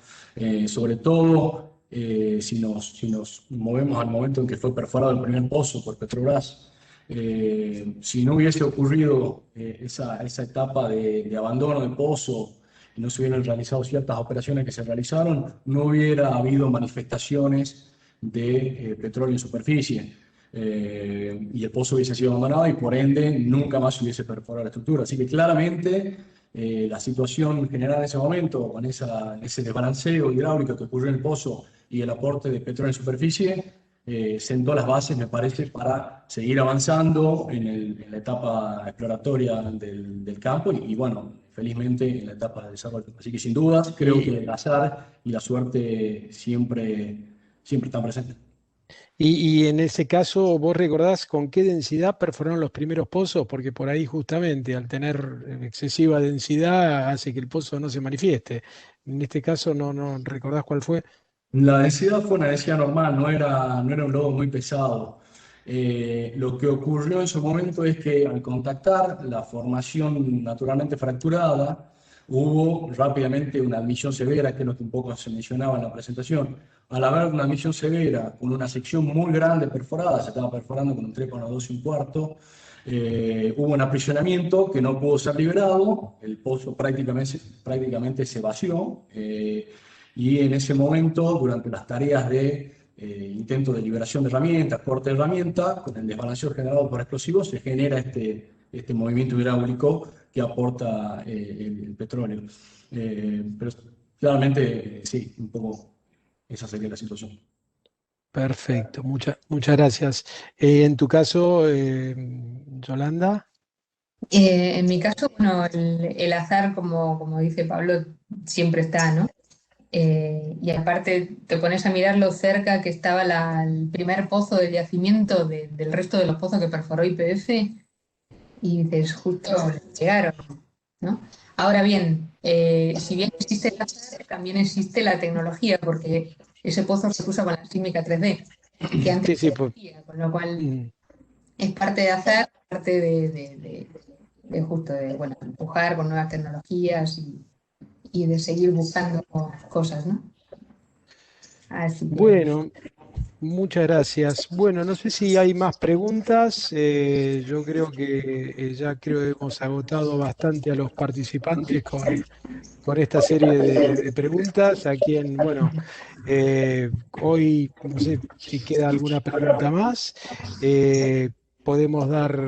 [SPEAKER 3] Sobre todo si nos movemos al momento en que fue perforado el primer pozo por Petrobras. Si no hubiese ocurrido esa etapa de abandono de pozo y no se hubieran realizado ciertas operaciones que se realizaron, no hubiera habido manifestaciones de petróleo en superficie. Y el pozo hubiese sido abandonado y por ende nunca más se hubiese perforado la estructura. Así que claramente la situación generada en ese momento, con ese desbalanceo hidráulico que ocurrió en el pozo y el aporte de petróleo en superficie, sentó las bases, me parece, para seguir avanzando en la etapa exploratoria del campo y bueno, felizmente en la etapa de desarrollo. Así que sin dudas, creo que el azar y la suerte siempre están presentes.
[SPEAKER 1] Y en ese caso, ¿vos recordás con qué densidad perforaron los primeros pozos? Porque por ahí justamente al tener excesiva densidad hace que el pozo no se manifieste. En este caso, no recordás cuál fue.
[SPEAKER 3] La densidad fue una densidad normal, no era un lodo muy pesado. Lo que ocurrió en su momento es que al contactar la formación naturalmente fracturada, hubo rápidamente una admisión severa, que es lo que un poco se mencionaba en la presentación. Al haber una admisión severa con una sección muy grande perforada, se estaba perforando con un trépano 2 y un cuarto, hubo un aprisionamiento que no pudo ser liberado, el pozo prácticamente se vació. Y en ese momento, durante las tareas de intento de liberación de herramientas, corte de herramientas, con el desbalanceo generado por explosivos, se genera este movimiento hidráulico que aporta el petróleo. Pero claramente, sí, un poco esa sería la situación.
[SPEAKER 1] Perfecto, muchas gracias. En tu caso, Yolanda.
[SPEAKER 2] En mi caso, bueno, el azar, como dice Pablo, siempre está, ¿no? Y aparte te pones a mirar lo cerca que estaba el primer pozo de yacimiento del resto de los pozos que perforó YPF y dices, justo llegaron, ¿no? Ahora bien, si bien existe el azar, también existe la tecnología, porque ese pozo se puso con la sísmica 3D, que
[SPEAKER 1] Sí,
[SPEAKER 2] antes
[SPEAKER 1] sí,
[SPEAKER 2] no
[SPEAKER 1] pues,
[SPEAKER 2] existía, con lo cual
[SPEAKER 1] mm,
[SPEAKER 2] es parte de azar, parte de justo de, bueno, empujar con nuevas tecnologías y de seguir buscando cosas, ¿no? Así que,
[SPEAKER 1] bueno, muchas gracias. Bueno, no sé si hay más preguntas. Yo creo que ya creo que hemos agotado bastante a los participantes con esta serie de preguntas. A quien, bueno, hoy no sé si queda alguna pregunta más. Podemos dar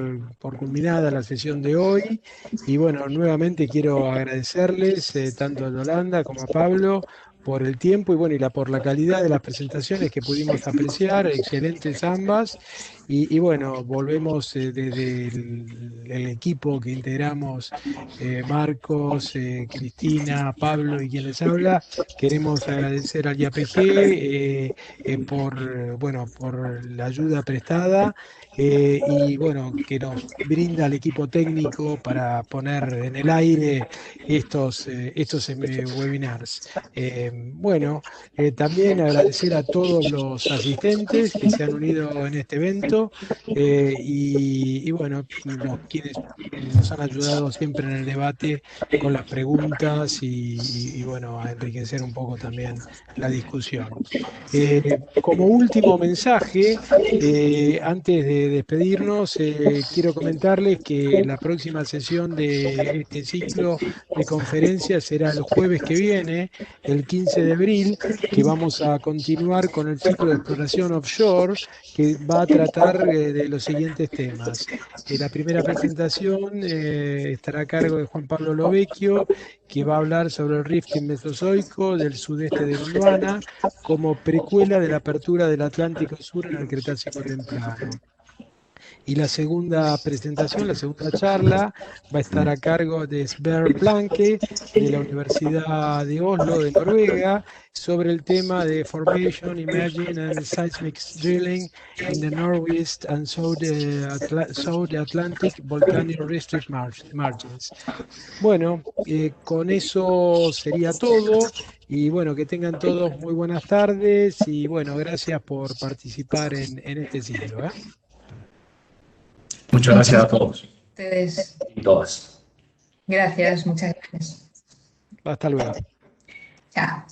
[SPEAKER 1] por culminada la sesión de hoy. Y bueno, nuevamente quiero agradecerles tanto a Yolanda como a Pablo por el tiempo y bueno, por la calidad de las presentaciones que pudimos apreciar, excelentes ambas. Y bueno, volvemos desde el equipo que integramos, Marcos, Cristina, Pablo y quien les habla. Queremos agradecer al IAPG por la ayuda prestada. Y bueno, que nos brinda el equipo técnico para poner en el aire estos webinars. También agradecer a todos los asistentes que se han unido en este evento, y bueno, quienes nos han ayudado siempre en el debate con las preguntas y bueno, a enriquecer un poco también la discusión. Como último mensaje, antes de despedirnos, quiero comentarles que la próxima sesión de este ciclo de conferencias será el jueves que viene, el 15 de abril, que vamos a continuar con el ciclo de exploración offshore, que va a tratar de los siguientes temas. La primera presentación estará a cargo de Juan Pablo Lovecchio, que va a hablar sobre el rifting mesozoico del sudeste de Gondwana como precuela de la apertura del Atlántico Sur en el Cretácico temprano. Y la segunda presentación, la segunda charla, va a estar a cargo de Sverre Planke, de la Universidad de Oslo, de Noruega, sobre el tema de Formation, Imaging and Seismic Drilling in the Northwest and South Atlantic Volcanic Reef Margins. Bueno, con eso sería todo. Y bueno, que tengan todos muy buenas tardes y bueno, gracias por participar en este ciclo.
[SPEAKER 3] Muchas gracias a todos.
[SPEAKER 2] Ustedes.
[SPEAKER 3] Y todas.
[SPEAKER 2] Gracias, muchas gracias.
[SPEAKER 1] Hasta luego.
[SPEAKER 2] Chao.